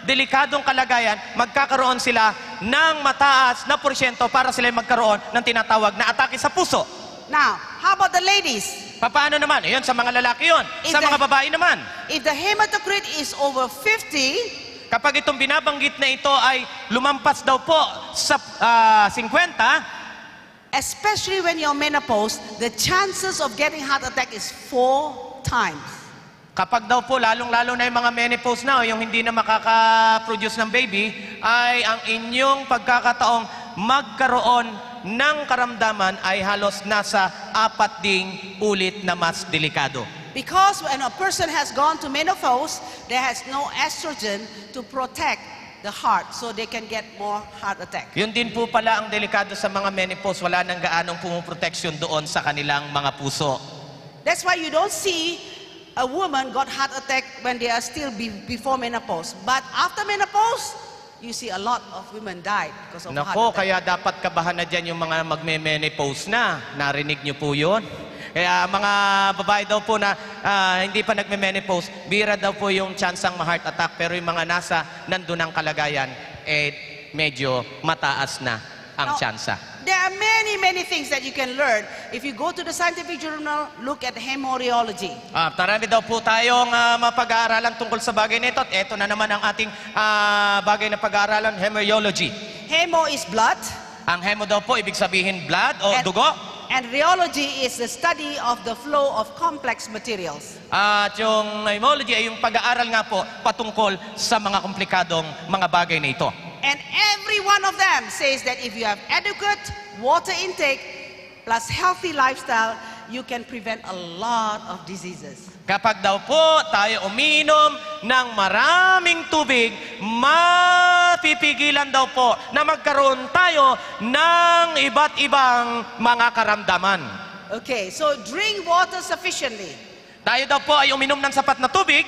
delikadong kalagayan, magkakaroon sila ng mataas na porsyento para sila magkaroon ng tinatawag na atake sa puso. Now, how about the ladies? Paano naman? Ayun, sa mga lalaki yun. Sa mga babae naman. If the hematocrit is over 50, kapag itong binabanggit na ito ay lumampas daw po sa 50, especially when you're menopause, the chances of getting heart attack is 4 times. Kapag daw po, lalong-lalo na yung mga menopause na o yung hindi na makaka-produce ng baby, ay ang inyong pagkakataong magkaroon ng karamdaman ay halos nasa 4 ulit na mas delikado. Because when a person has gone to menopause, there has no estrogen to protect the heart, so they can get more heart attack. Yun din po pala ang delikado sa mga menopause, wala nang gaanong pumuproteksyon doon sa kanilang mga puso. That's why you don't see a woman got heart attack when they are still before menopause. But after menopause, you see a lot of women died because of heart Nako, attack. kaya dapat kabahan na dyan yung mga magme-menopause na. Narinig nyo po yun? Kaya mga babae daw po na hindi pa nagme-menopause, bira daw po yung tsansang ma-heart attack. Pero yung mga nasa nandun ang kalagayan, medyo mataas na ang tsansa. There are many things that you can learn. If you go to the scientific journal, look at hemorrheology. Marami daw po tayong mapag-aaralan tungkol sa bagay na ito. At ito na naman ang ating bagay na pag-aaralan, hemorrheology. Hemo is blood. Ang hemo daw po, ibig sabihin blood o dugo. And rheology is the study of the flow of complex materials. At yung hemology ay yung pag-aaral nga po patungkol sa mga komplikadong mga bagay na ito. And every one of them says that if you have adequate water intake plus healthy lifestyle, you can prevent a lot of diseases. Kapag daw po tayo umiinom ng maraming tubig, mapipigilan daw po na magkaroon tayo ng iba't ibang mga karamdaman. Okay, so drink water sufficiently. Tayo daw po ay uminom ng sapat na tubig.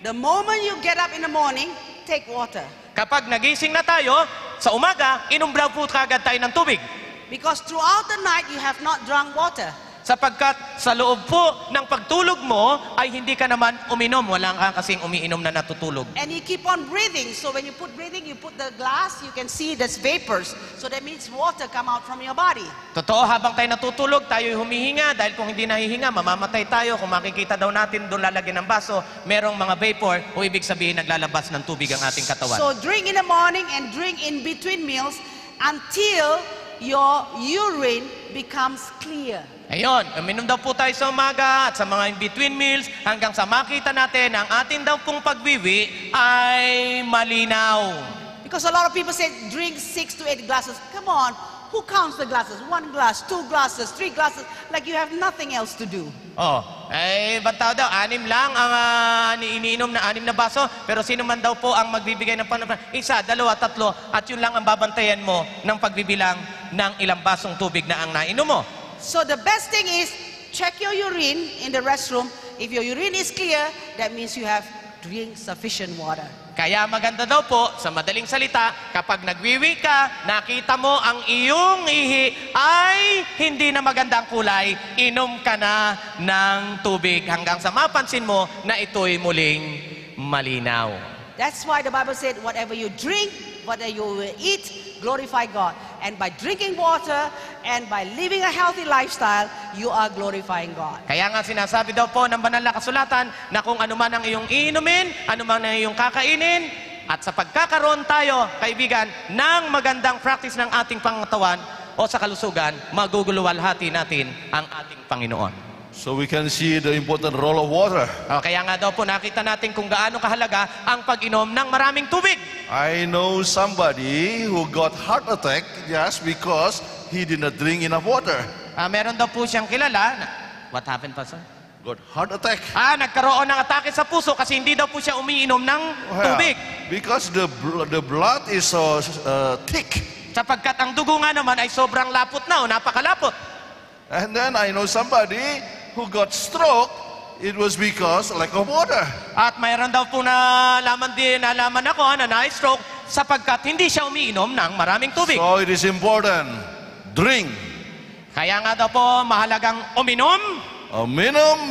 The moment you get up in the morning, take water. Kapag nagising na tayo, sa umaga, inom daw po kagad tayo ng tubig. Because throughout the night, you have not drunk water. Sapagkat sa loob po ng pagtulog mo ay hindi ka naman uminom. Wala ka kasing umiinom na natutulog. And you keep on breathing. So when you put breathing, you put the glass, you can see there's vapors. So that means water come out from your body. Totoo, habang tayo natutulog, tayo'y humihinga. Dahil kung hindi nahihinga, mamamatay tayo. Kung makikita daw natin, doon lalagyan ng baso, merong mga vapor o ibig sabihin naglalabas ng tubig ang ating katawan. So drink in the morning and drink in between meals until your urine becomes clear. Ayun, uminom daw po tayo sa umaga at sa mga in-between meals hanggang sa makita natin ang ating daw pong pagwiwi ay malinaw. Because a lot of people say drink 6 to 8 glasses. Come on, Who counts the glasses? 1 glass, 2 glasses, 3 glasses, like you have nothing else to do. Oh, ibang tao daw, 6 lang ang iniinom na 6 na baso, pero sino man daw po ang magbibigay ng 1, 2, 3, at yun lang ang babantayan mo ng pagbibilang ng ilang basong tubig na ang nainom mo. So the best thing is, check your urine in the restroom. If your urine is clear, that means you have drink sufficient water. Kaya maganda daw po, sa madaling salita, kapag nagwiwi ka, nakita mo ang iyong ihi ay hindi na maganda ang kulay, inom ka na ng tubig hanggang sa mapansin mo na ito'y muling malinaw. That's why the Bible said, whatever you drink, whatever you will eat, glorify God. And by drinking water and by living a healthy lifestyle, you are glorifying God. Kaya nga sinasabi daw po ng banal na kasulatan na kung ano man ang iyong iinumin, ano man ang iyong kakainin, at sa pagkakaroon tayo, kaibigan, ng magandang practice ng ating pangatawan o sa kalusugan, maguguluwalhati natin ang ating Panginoon. So we can see the important role of water. Kaya nga daw po nakita natin kung gaano kahalaga ang pag-inom ng maraming tubig. I know somebody who got heart attack just because he did not drink enough water. Meron daw po siyang kilala. What happened, Pastor? Got heart attack. Nagkaroon ng atake sa puso kasi hindi daw po siya umiinom ng tubig. Because the blood is so thick. Sapagkat ang dugo nga naman ay sobrang lapot na o napakalapot. And then I know somebody who got stroke. It was because lack of water. At mayroon daw po nalaman ako na na-stroke sapagkat hindi siya umiinom ng maraming tubig. So it is important. Drink. Kaya nga daw po mahalagang uminom. Minom.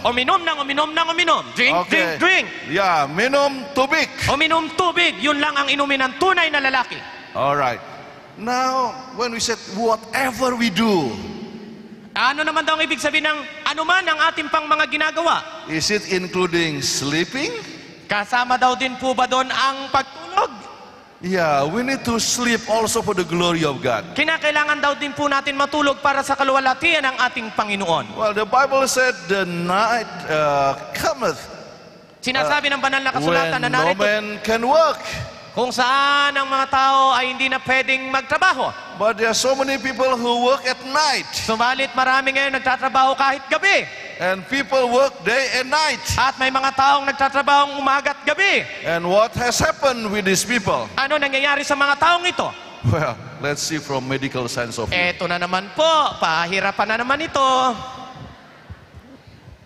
Uminom ng uminom. Drink. Yeah, minom tubig. Uminom tubig. Yun lang ang inumin ng tunay na lalaki. All right. Now, when we said whatever we do, ano naman daw ang ibig sabihin ng anuman ang ating pang mga ginagawa? is it including sleeping? Kasama daw din po ba doon ang pagtulog? Yeah, we need to sleep also for the glory of God. Kinakailangan daw din po natin matulog para sa kaluwalhatian ng ating Panginoon. Well, the Bible said the night cometh Sinasabi ng banal na kasulatan na when no narito man can work. kung saan ang mga tao ay hindi na pwedeng magtrabaho. But there are so many people who work at night. Subalit marami ngayon nagtatrabaho kahit gabi. And people work day and night. At may mga taong nagtatrabaho umaga at gabi. And what has happened with these people? Ano nangyayari sa mga taong ito? Well, let's see from medical science of view. Eto na naman po, pahirapan na naman ito.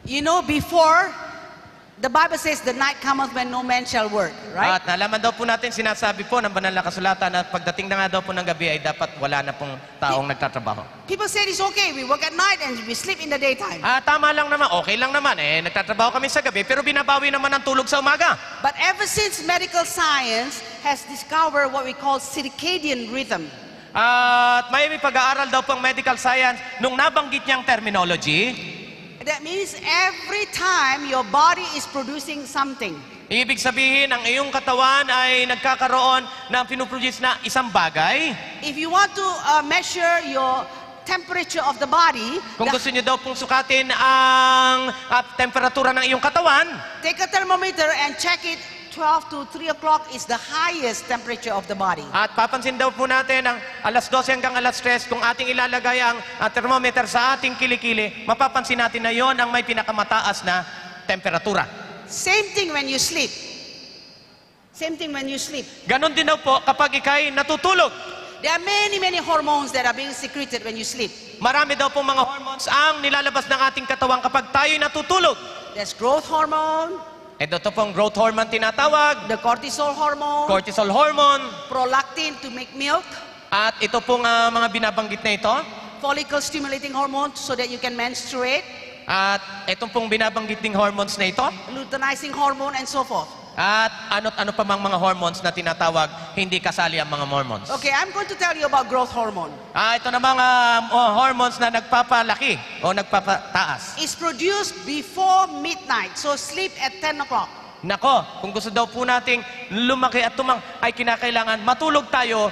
You know, before, the Bible says the night cometh when no man shall work, right? At nalaman daw po natin, sinasabi po ng banal na kasulatan na pagdating na nga daw po ng gabi ay dapat wala na pong taong nagtatrabaho. People said it's okay, we work at night and we sleep in the daytime. Tama lang naman, okay lang naman. Nagtatrabaho kami sa gabi, pero binabawi naman ang tulog sa umaga. But ever since medical science has discovered what we call circadian rhythm, At may pag-aaral daw pang medical science nung nabanggit niyang terminology. that means every time your body is producing something. Ibig sabihin, ang iyong katawan ay nagkakaroon ng pinuproduce na isang bagay. If you want to measure your temperature of the body, Kung gusto niyo daw pong sukatin ang temperatura ng iyong katawan, take a thermometer and check it. 12 to 3 o'clock is the highest temperature of the body. at papansin daw po natin ang alas 12 hanggang alas 3, kung ating ilalagay ang thermometer sa ating kilikili, mapapansin natin na yon ang may pinakamataas na temperatura. Same thing when you sleep. Same thing when you sleep. Ganon din daw po kapag ikay natutulog. There are many hormones that are being secreted when you sleep. Marami daw pong mga hormones ang nilalabas ng ating katawan kapag tayo'y natutulog. There's growth hormone, Ito pong growth hormone tinatawag, the cortisol hormone, cortisol hormone, prolactin to make milk, at ito pong mga binabanggit na ito, follicle stimulating hormone so that you can menstruate, at itong pong binabanggit ding hormones na ito, luteinizing hormone, and so forth. at ano pa mang mga hormones na tinatawag, hindi kasali ang mga hormones. Okay, I'm going to tell you about growth hormone. Ito na mga hormones na nagpapalaki o nagpapataas. It's produced before midnight, so sleep at 10 o'clock. Nako, kung gusto daw po nating lumaki at ay kinakailangan matulog tayo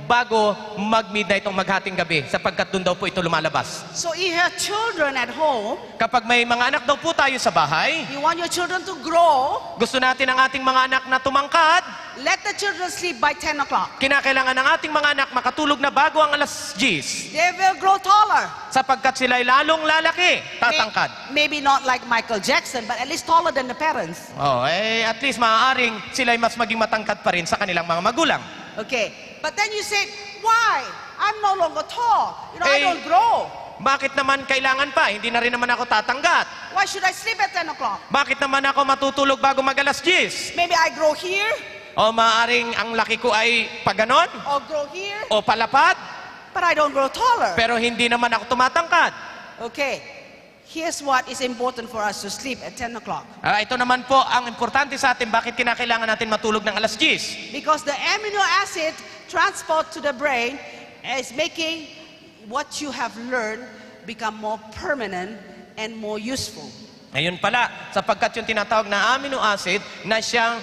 bago mag-midnight o maghating gabi sapagkat doon daw po ito lumalabas. So if you have children at home, Kapag may mga anak daw po tayo sa bahay, you want your children to grow, gusto natin ang ating mga anak na tumangkad, let the children sleep by 10 o'clock. kinakailangan ng ating mga anak makatulog na bago ang alas 10 They will grow taller. sapagkat sila'y lalong lalaki, tatangkad. Maybe not like Michael Jackson, but at least taller than the parents. At least maaaring sila'y mas maging matangkad pa rin sa kanilang mga magulang. Okay. But then you say, why? I'm no longer tall. You know, I Eh, don't grow. Bakit naman kailangan pa? Hindi na rin naman ako tatanggat. Why should I sleep at 10 o'clock? Bakit naman ako matutulog bago mag-alas 10? Maybe I grow here O maaaring ang laki ko ay paganon or grow here, o palapad, but I don't grow taller. pero hindi naman ako tumatangkad. Okay. Here's what is important for us to sleep at 10 o'clock. Ito naman po ang importante sa atin, bakit kinakailangan natin matulog ng alas 10? Because the amino acid transport to the brain is making what you have learned become more permanent and more useful. Ngayon pala, sapagkat yung tinatawag na amino acid na siyang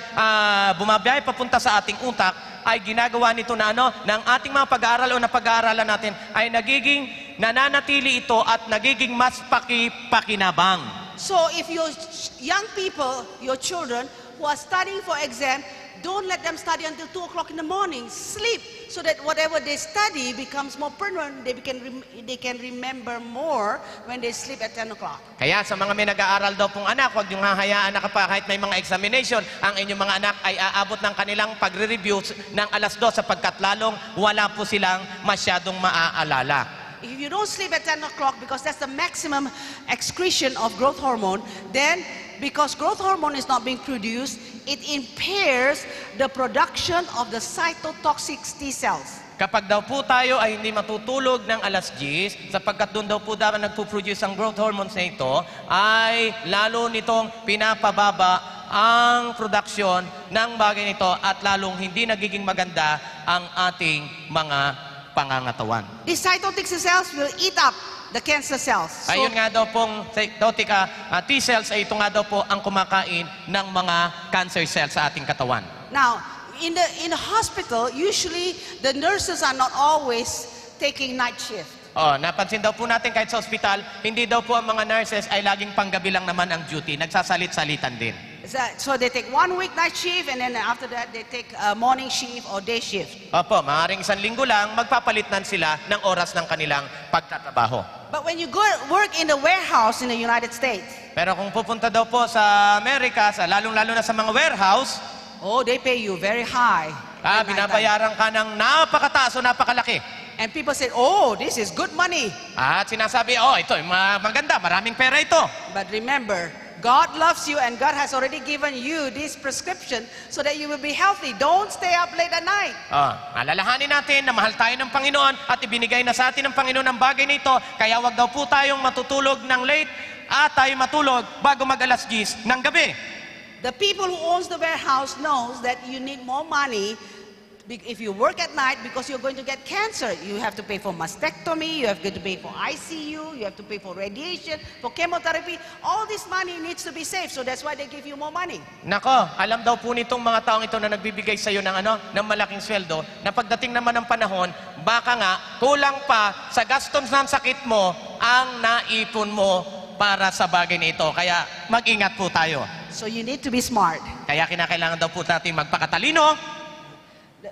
bumabiyahe papunta sa ating utak, ay ginagawa nito na ng ating mga pag-aaral o na pag-aaralan natin ay nagiging nananatili ito at nagiging mas pakipakinabang. So if your young people, your children who are studying for exam, don't let them study until 2 o'clock in the morning. Sleep so that whatever they study becomes more permanent. They can remember more when they sleep at 10 o'clock. Kaya sa mga may nag-aaral daw pong anak, huwag niyong hahayaan na kahit may mga examination, ang inyong mga anak ay aabot ng kanilang pagre-review ng alas 2 sapagkat lalong wala po silang masyadong maaalala. If you don't sleep at 10 o'clock because that's the maximum excretion of growth hormone, then because growth hormone is not being produced, it impairs the production of the cytotoxic T cells. Kapag daw po tayo ay hindi matutulog ng alas 10, sapagkat doon daw po dapat nagpo-produce ang growth hormones na ito, ay lalo nitong pinapababa ang produksyon ng bagay nito at lalong hindi nagiging maganda ang ating mga pangangatawan. These cytotoxic cells will eat up the cancer cells. So, Ayun nga daw pong cytotoxic T cells ay ito nga daw po ang kumakain ng mga cancer cells sa ating katawan. now, in the hospital, usually the nurses are not always taking night shift. Napansin daw po natin kahit sa ospital, hindi daw po ang mga nurses ay laging panggabi lang naman ang duty. Nagsasalit-salitan din. So they take 1 week night shift, and then after that they take a morning shift or day shift. Opo, maaaring isang linggo lang, magpapalitnan sila ng oras ng kanilang pagtatrabaho. But when you go work in the warehouse in the United States, Pero kung pupunta daw po sa Amerika, lalong-lalo na sa mga warehouse, they pay you very high. at nighttime. binabayaran ka ng napakataas o napakalaki. And people say, this is good money. At sinasabi, ito, maganda, maraming pera ito. But remember, God loves you and God has already given you this prescription so that you will be healthy. Don't stay up late at night. Alalahanin natin na mahal tayo ng Panginoon at ibinigay na sa atin ng Panginoon ang bagay nito. Kaya wag daw po tayong matutulog ng late at tayo matulog bago mag-alas 10 ng gabi. The people who owns the warehouse knows that you need more money if you work at night because you're going to get cancer. You have to pay for mastectomy, you have to pay for ICU, you have to pay for radiation, for chemotherapy. All this money needs to be saved, so that's why they give you more money. Nako, alam daw po nitong mga taong ito na nagbibigay sa iyo ng ng malaking sweldo, na pagdating naman ng panahon, baka nga kulang pa sa gastos ng sakit mo ang naipon mo para sa bagay nito. Kaya mag-ingat po tayo. So you need to be smart. Kaya kinakailangan daw po natin magpakatalino.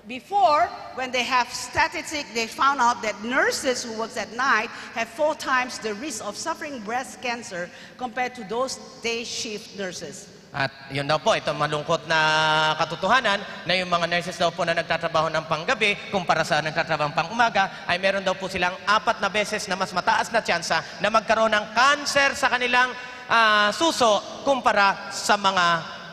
Before, when they have statistics, they found out that nurses who works at night have 4 times the risk of suffering breast cancer compared to those day shift nurses. At yun daw po, ito malungkot na katotohanan na yung mga nurses daw po na nagtatrabaho ng panggabi kumpara sa nagtatrabaho ng pang-umaga ay meron daw po silang 4 na beses na mas mataas na tsansa na magkaroon ng cancer sa kanilang suso kumpara sa mga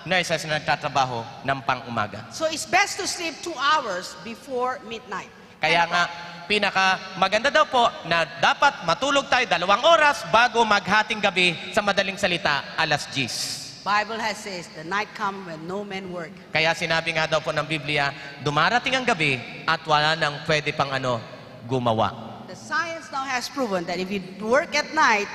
nurses na nagtatrabaho ng pang-umaga. So it's best to sleep 2 hours before midnight. Kaya nga, pinaka maganda daw po na dapat matulog tayo 2 oras bago maghating gabi, sa madaling salita, alas 10. Bible has says, the night come when no man work. Kaya sinabi nga daw po ng Biblia, dumarating ang gabi at wala nang pwede pang gumawa. The science now has proven that if you work at night,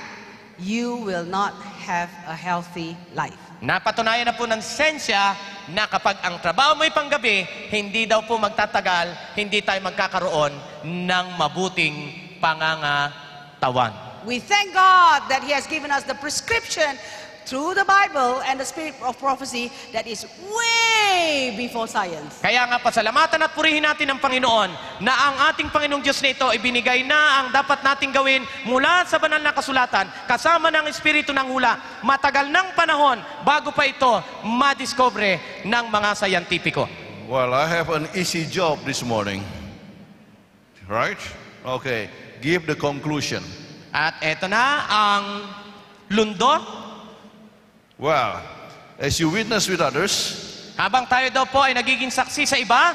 you will not have a healthy life. Napatunayan na po ng siyensya na kapag ang trabaho mo'y panggabi, hindi daw po magtatagal, hindi tayo magkakaroon ng mabuting pangangatawan. We thank God that He has given us the prescription through the Bible and the spirit of prophecy that is way before science. Kaya nga pasalamatan at purihin natin ang Panginoon na ang ating Panginoong Diyos na ito ibinigay na ang dapat nating gawin mula sa banal na kasulatan kasama ng Espiritu ng hula. Matagal ng panahon bago pa ito madiscover ng mga sayantipiko. Well, I have an easy job this morning. Right? Okay. Give the conclusion. At eto na ang lundo. Well, as you witness with others, Habang tayo daw po ay nagiging saksi sa iba,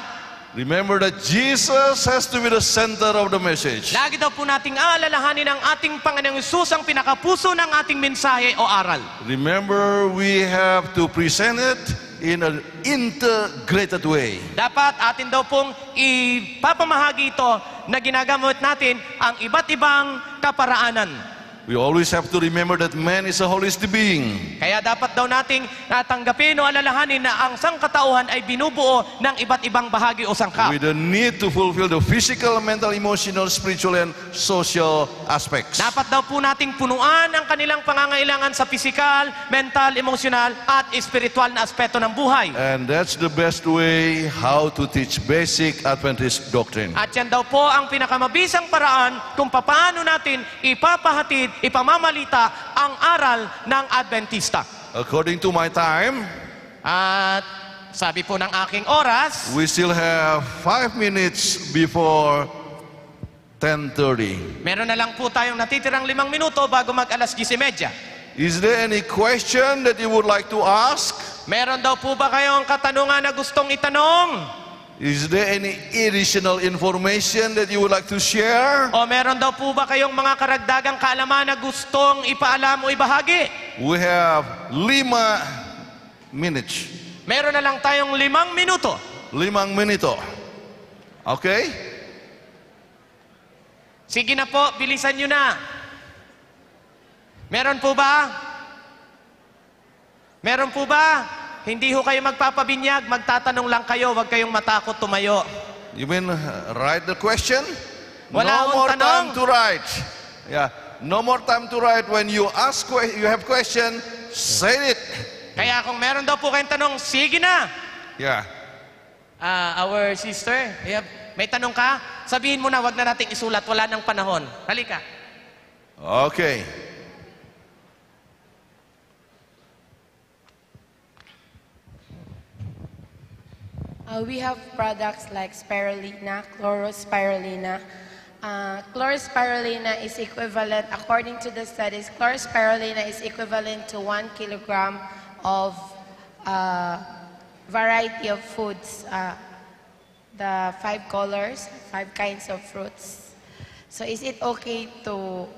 remember that Jesus has to be the center of the message. lagi daw po nating aalalahanin ang ating Panginoong Hesus ang pinakapuso ng ating mensahe o aral. Remember, we have to present it in an integrated way. Dapat atin daw pong ipapamahagi ito na ginagamit natin ang iba't ibang kaparaanan. We always have to remember that man is a holistic being. Kaya dapat daw nating natanggapin o alalahanin na ang sangkatauhan ay binubuo ng iba't ibang bahagi o sangkap. With the need to fulfill the physical, mental, emotional, spiritual, and social aspects. Dapat daw po nating punuan ang kanilang pangangailangan sa pisikal, mental, emosyonal at espiritual na aspeto ng buhay. And that's the best way how to teach basic Adventist doctrine. At yan daw po ang pinakamabisang paraan kung paano natin ipapahatid, ipamamalita ang aral ng Adventista. According to my time, At sabi po ng aking oras, we still have 5 minutes before 10:30. meron na lang po tayong natitirang 5 minuto bago mag-alas 10:30. Is there any question that you would like to ask? Meron daw po ba kayong katanungan na gustong itanong? Is there any additional information that you would like to share? O meron daw po ba kayong mga karagdagang kaalaman na gustong ipaalam o ibahagi? We have 5 minutes. Meron na lang tayong 5 minuto. 5 minuto. Okay? Sige na po, bilisan nyo na. Meron po ba? Meron po ba? Hindi ho kayo magpapabinyag, magtatanong lang kayo, huwag kayong matakot tumayo. You mean write the question? Wala No akong more tanong. time to write. Yeah, no more time to write. When you ask, you have question, say it. Kaya kung meron daw po kayong tanong, sige na. Yeah. Our sister, may tanong ka? Sabihin mo na, wag na nating isulat, wala nang panahon. Halika. Okay. We have products like spirulina, chlorospirulina. Chlorospirulina is equivalent, according to the studies, chlorospirulina is equivalent to 1 kilogram of variety of foods, the 5 colors, 5 kinds of fruits. So is it okay to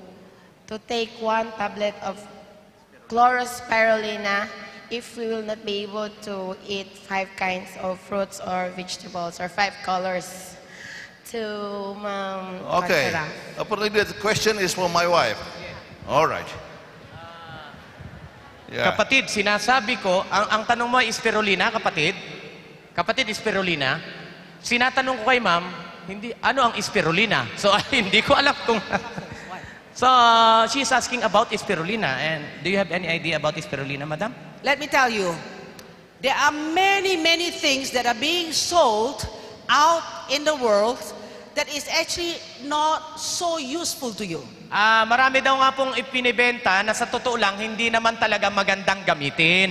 take 1 tablet of chlorospirulina if we will not be able to eat 5 kinds of fruits or vegetables or 5 colors to Okay. Pastor Raf? Apparently the question is for my wife. All right. Yeah. Kapatid, sinasabi ko, ang tanong mo ay spirulina, kapatid? Kapatid, spirulina? Sinatanong ko kay ma'am, hindi, ano ang spirulina? So, hindi ko alam kung... So, she's asking about spirulina. And do you have any idea about spirulina, madam? Let me tell you, there are many, many things that are being sold out in the world that is actually not so useful to you. Marami daw nga pong ipinibenta na sa totoo lang, hindi naman talaga magandang gamitin.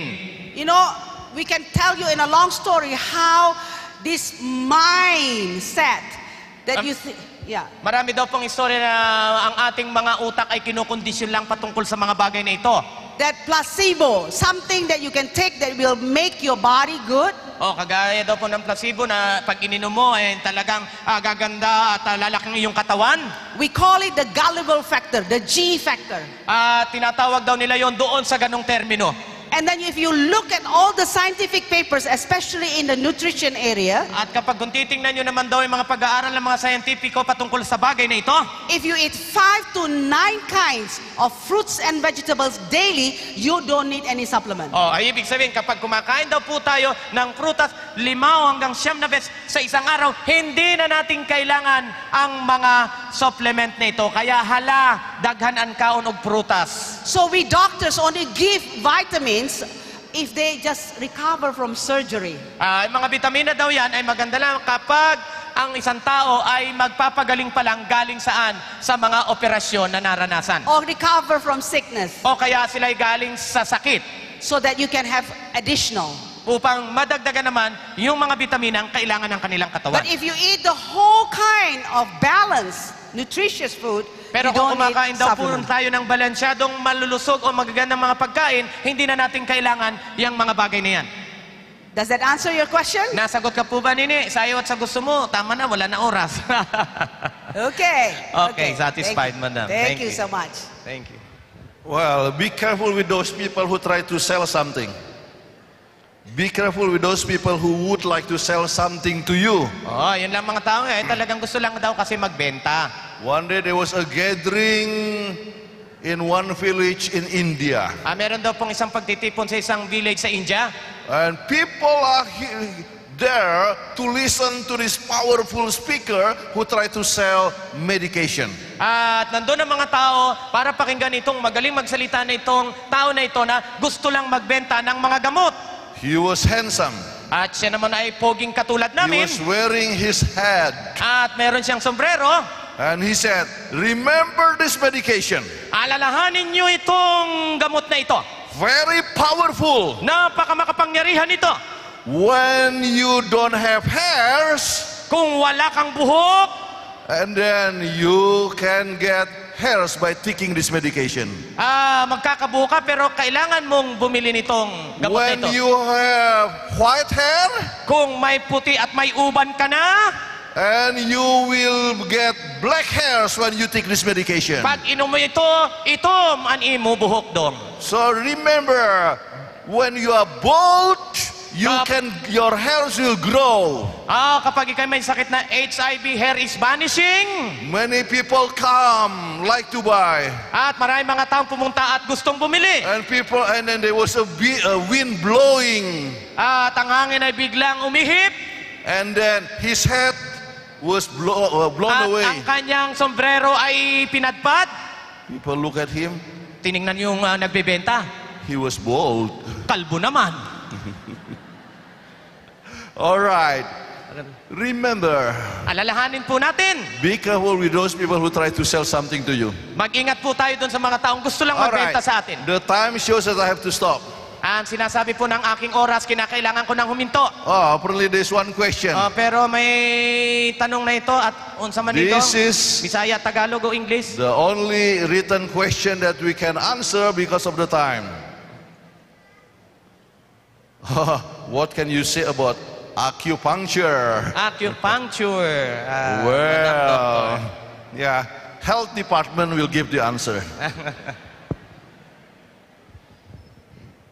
You know, we can tell you in a long story how this mindset that you think, yeah. Marami daw pong istorya na ang ating mga utak ay kinukondisyon lang patungkol sa mga bagay na ito. That placebo, something that you can take that will make your body good. O, kagaya daw po ng placebo na pag ininom mo ay talagang gaganda at lalaki ng iyong katawan. We call it the gullible factor, the G factor. Tinatawag daw nila yon doon sa ganong termino. And then if you look at all the scientific papers, especially in the nutrition area, At kapag kung titingnan nyo naman daw yung mga pag-aaral ng mga scientifico patungkol sa bagay na ito, if you eat 5 to 9 kinds of fruits and vegetables daily, you don't need any supplement. ay ibig sabihin, kapag kumakain daw po tayo ng prutas, 5 hanggang 9 na beses sa isang araw, hindi na natin kailangan ang mga supplement na ito. Kaya hala, daghan ang kaon og prutas. So we doctors only give vitamins if they just recover from surgery. Yung mga bitamina daw yan ay maganda lang kapag ang isang tao ay magpapagaling pa lang galing saan? Sa mga operasyon na naranasan. Or recover from sickness, O kaya sila ay galing sa sakit so that you can have additional. upang madagdagan naman yung mga bitamina ang kailangan ng kanilang katawan. But if you eat the whole kind of balanced, nutritious food, Pero you kung don't need kumakain daw po supplement. tayo ng balansyadong malulusog o magagandang mga pagkain, hindi na natin kailangan yung mga bagay na yan. Does that answer your question? Nasagot ka po ba, Nini? Sa iyo at sa gusto mo, tama na, wala na oras. Okay. Okay, satisfied, Thank you. madam. Thank Thank you you. so much. Thank you. Well, be careful with those people who try to sell something. Be careful with those people who would like to sell something to you. Yun lang mga tao talagang gusto lang daw kasi magbenta. One day there was a gathering in one village in India. Meron daw pong isang pagtitipon sa isang village sa India. And people are there to listen to this powerful speaker who try to sell medication. At nandun ang mga tao para pakinggan itong magaling magsalita na itong tao na ito na gusto lang magbenta ng mga gamot. He was handsome. At siya naman ay poging katulad He namin. was wearing his hat. At meron siyang sombrero. And he said, remember this medication. Alalahanin niyo itong gamot na ito. Very powerful. Napakamakapangyarihan ito. When you don't have hairs, Kung wala kang buhok, and then you can get hairs by taking this medication. magkakabuhok ka pero kailangan mong bumili nitong gamot na When ito. you have white hair, Kung may puti at may uban ka na, and you will get black hairs when you take this medication. pag inom mo ito ang imo buhok dong. So remember, when you are bald, your hairs will grow. Kapag ikay may sakit na HIV, hair is vanishing. Many people come like to buy, At maraming mga taong pumunta at gustong bumili. and then there was a wind blowing, At ang hangin ay biglang umihip. and then his head was blown At away. ang kanyang sombrero ay pinadpad. People look at him. Tiningnan yung nagbebenta. He was bald. Kalbo naman. All right. Remember, Alalahanin po natin. be careful with those people who try to sell something to you. Mag-ingat po tayo dun sa mga taong gusto lang All right. magbenta sa atin. The time shows that I have to stop. Ang sinasabi po ng aking oras, kinakailangan ko ng huminto. Oh, apparently there's one question. Pero may tanong na ito at unsa man ito? This is Bisaya, Tagalog o English? the only written question that we can answer because of the time. What can you say about acupuncture? Acupuncture. Well, yeah, health department will give the answer.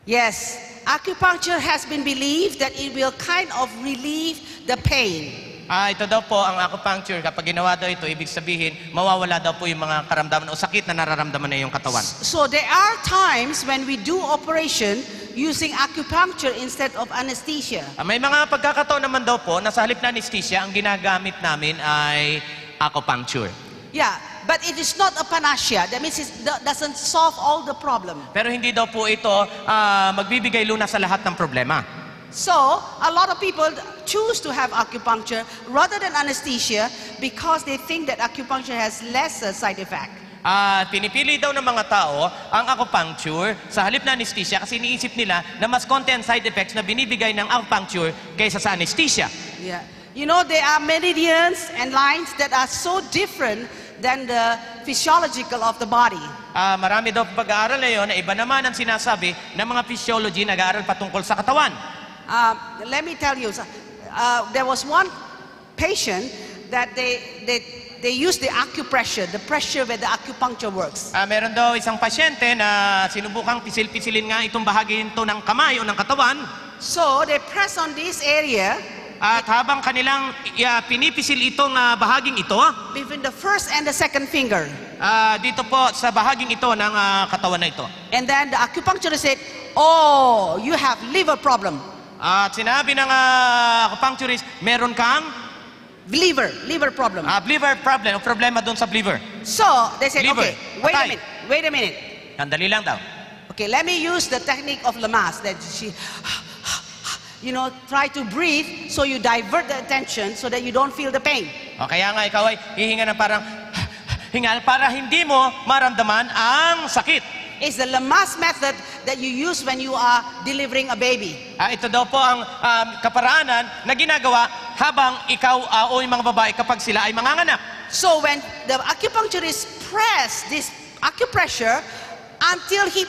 Yes, acupuncture has been believed that it will kind of relieve the pain. Ito daw po ang acupuncture. Kapag ginawa daw ito, ibig sabihin, mawawala daw po yung mga karamdaman o sakit na nararamdaman na yung katawan. So there are times when we do operation using acupuncture instead of anesthesia. May mga pagkakataon naman daw po na sa halip na anesthesia, ang ginagamit namin ay acupuncture. Yeah, but it is not a panacea. That means it doesn't solve all the problem. Pero hindi daw po ito magbibigay lunas sa lahat ng problema. So, a lot of people choose to have acupuncture rather than anesthesia because they think that acupuncture has lesser side effect. Pinipili daw ng mga tao ang acupuncture sa halip na anesthesia kasi iniisip nila na mas konti ang side effects na binibigay ng acupuncture kaysa sa anesthesia. Yeah. You know, there are meridians and lines that are so different than the physiological of the body. Marami daw pag-aaral na yun na iba naman ang sinasabi ng mga physiology nag-aaral patungkol sa katawan. Let me tell you, there was one patient that they use the acupressure, the pressure where the acupuncture works. Meron daw isang pasyente na sinubukang pisil-pisilin nga itong bahagi ito ng kamay o ng katawan. So they press on this area At habang kanilang pinipisil itong bahaging ito, between the first and the second finger. Dito po sa bahaging ito ng katawan na ito. And then the acupuncturist said, "Oh, you have liver problem." At sinabi ng acupuncturist, meron kang Liver problem. liver problem, o problema doon sa liver. So they said, Liver. "Okay, wait a minute. Sandali lang daw. Okay, let me use the technique of Lamaze that she, try to breathe so you divert the attention so that you don't feel the pain." O kaya nga ikaw ay hihinga ng parang hingal para hindi mo maramdaman ang sakit. It's the Lamaze method that you use when you are delivering a baby. Ito daw po ang kaparaanan na ginagawa habang ikaw o yung mga babae kapag sila ay manganganak. So when the acupuncturist press this acupressure until he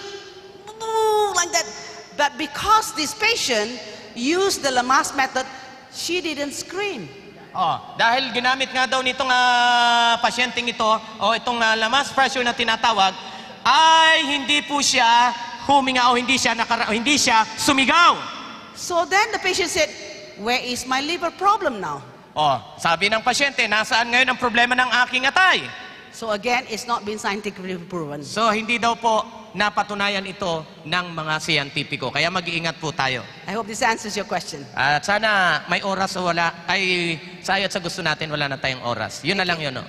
like that, but because this patient used the Lamaze method, she didn't scream. Dahil ginamit nga daw nitong pasyenteng ito o itong Lamaze pressure na tinatawag, ay hindi po siya huminga o hindi siya sumigaw. So then the patient said, "Where is my liver problem now?" Sabi ng pasyente, nasaan ngayon ang problema ng aking atay? So again, it's not been scientifically proven. So hindi daw po napatunayan ito ng mga siyentipiko. Kaya mag-iingat po tayo. I hope this answers your question. At sana may oras o wala, ay sa iyo at sa gusto natin wala na tayong oras. Yun na lang yun.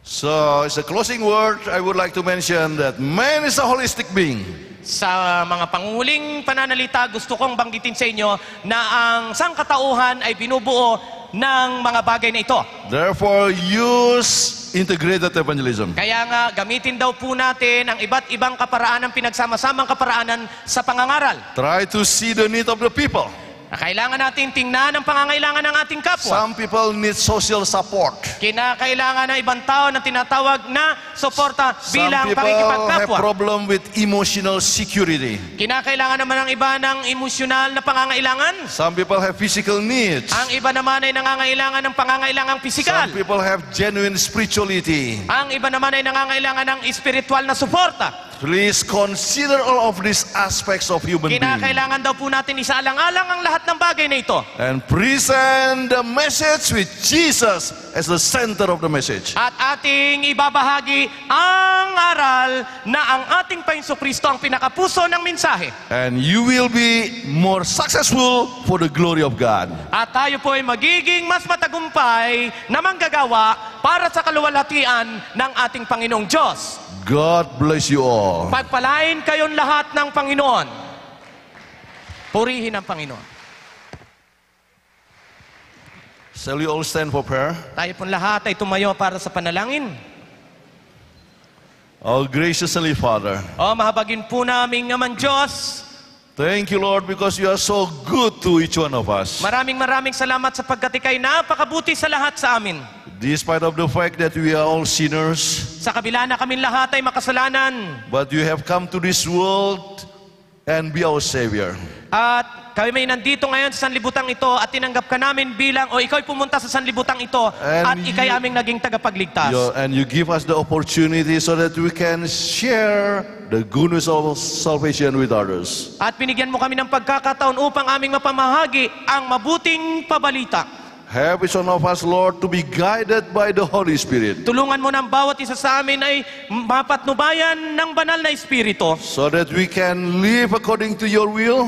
So, as a closing word, I would like to mention that man is a holistic being. Sa mga panguling pananalita, gusto kong banggitin sa inyo na ang sangkatauhan ay binubuo ng mga bagay na ito. Therefore, use integrated evangelism. Kaya nga, gamitin daw po natin ang iba't ibang kaparaanan, pinagsama-samang kaparaanan sa pangangaral. Try to see the need of the people. Kailangan natin tingnan ang pangangailangan ng ating kapwa. Some people need social support. Kinakailangan ng ibang tao na tinatawag na suporta Some bilang people have pakikipagkapwa. problem with emotional security. Kinakailangan naman ng iba ng emosyonal na pangangailangan. Some people have physical needs. Ang iba naman ay nangangailangan ng pangangailangang pisikal. Some people have genuine spirituality. Ang iba naman ay nangangailangan ng espiritual na suporta. Please consider all of these aspects of human being Kinakailangan daw po natin isaalang-alang ang lahat ng bagay na ito. and present the message with Jesus as the center of the message. At ating ibabahagi ang aral na ang ating Panginoong Kristo ang pinakapuso ng mensahe. And you will be more successful for the glory of God. At tayo po ay magiging mas matagumpay na manggagawa para sa kaluwalhatian ng ating Panginoong Diyos. God bless you all. Pagpalain kayong lahat ng Panginoon. Purihin ang Panginoon. Shall we all stand for prayer? Tayo pong lahat ay tumayo para sa panalangin. Oh, graciously, Father, Mahabagin po namin naman Diyos. thank you, Lord, because you are so good to each one of us. Maraming salamat sapagkat ikay napakabuti sa lahat sa amin. Despite of the fact that we are all sinners, Sa kabila na kaming lahat ay makasalanan. but you have come to this world and be our Savior. At kami may nandito ngayon sa sanlibutang ito at tinanggap ka namin bilang, o ikaw pumunta sa sanlibutang ito And at ikay aming naging tagapagligtas. And you give us the opportunity so that we can share the goodness of salvation with others. At binigyan mo kami ng pagkakataon upang aming mapamahagi ang mabuting pabalita. Help each one of us, Lord, to be guided by the Holy Spirit, Tulungan mo ng bawat isa sa amin ay mapatnubayan ng banal na Espiritu so that we can live according to your will.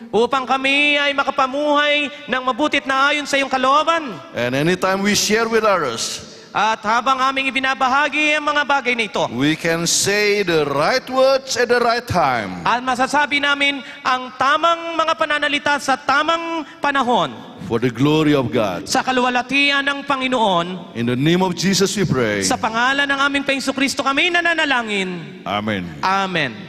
upang kami ay makapamuhay ng mabutit na ayon sa iyong kalooban. And anytime we share with others, At habang aming ibinabahagi ang mga bagay na ito, we can say the right words at the right time. at masasabi namin ang tamang mga pananalita sa tamang panahon For the glory of God. sa kaluwalhatian ng Panginoon. In the name of Jesus we pray. Sa pangalan ng aming Panginoong Kristo kami nananalangin. Amen. Amen.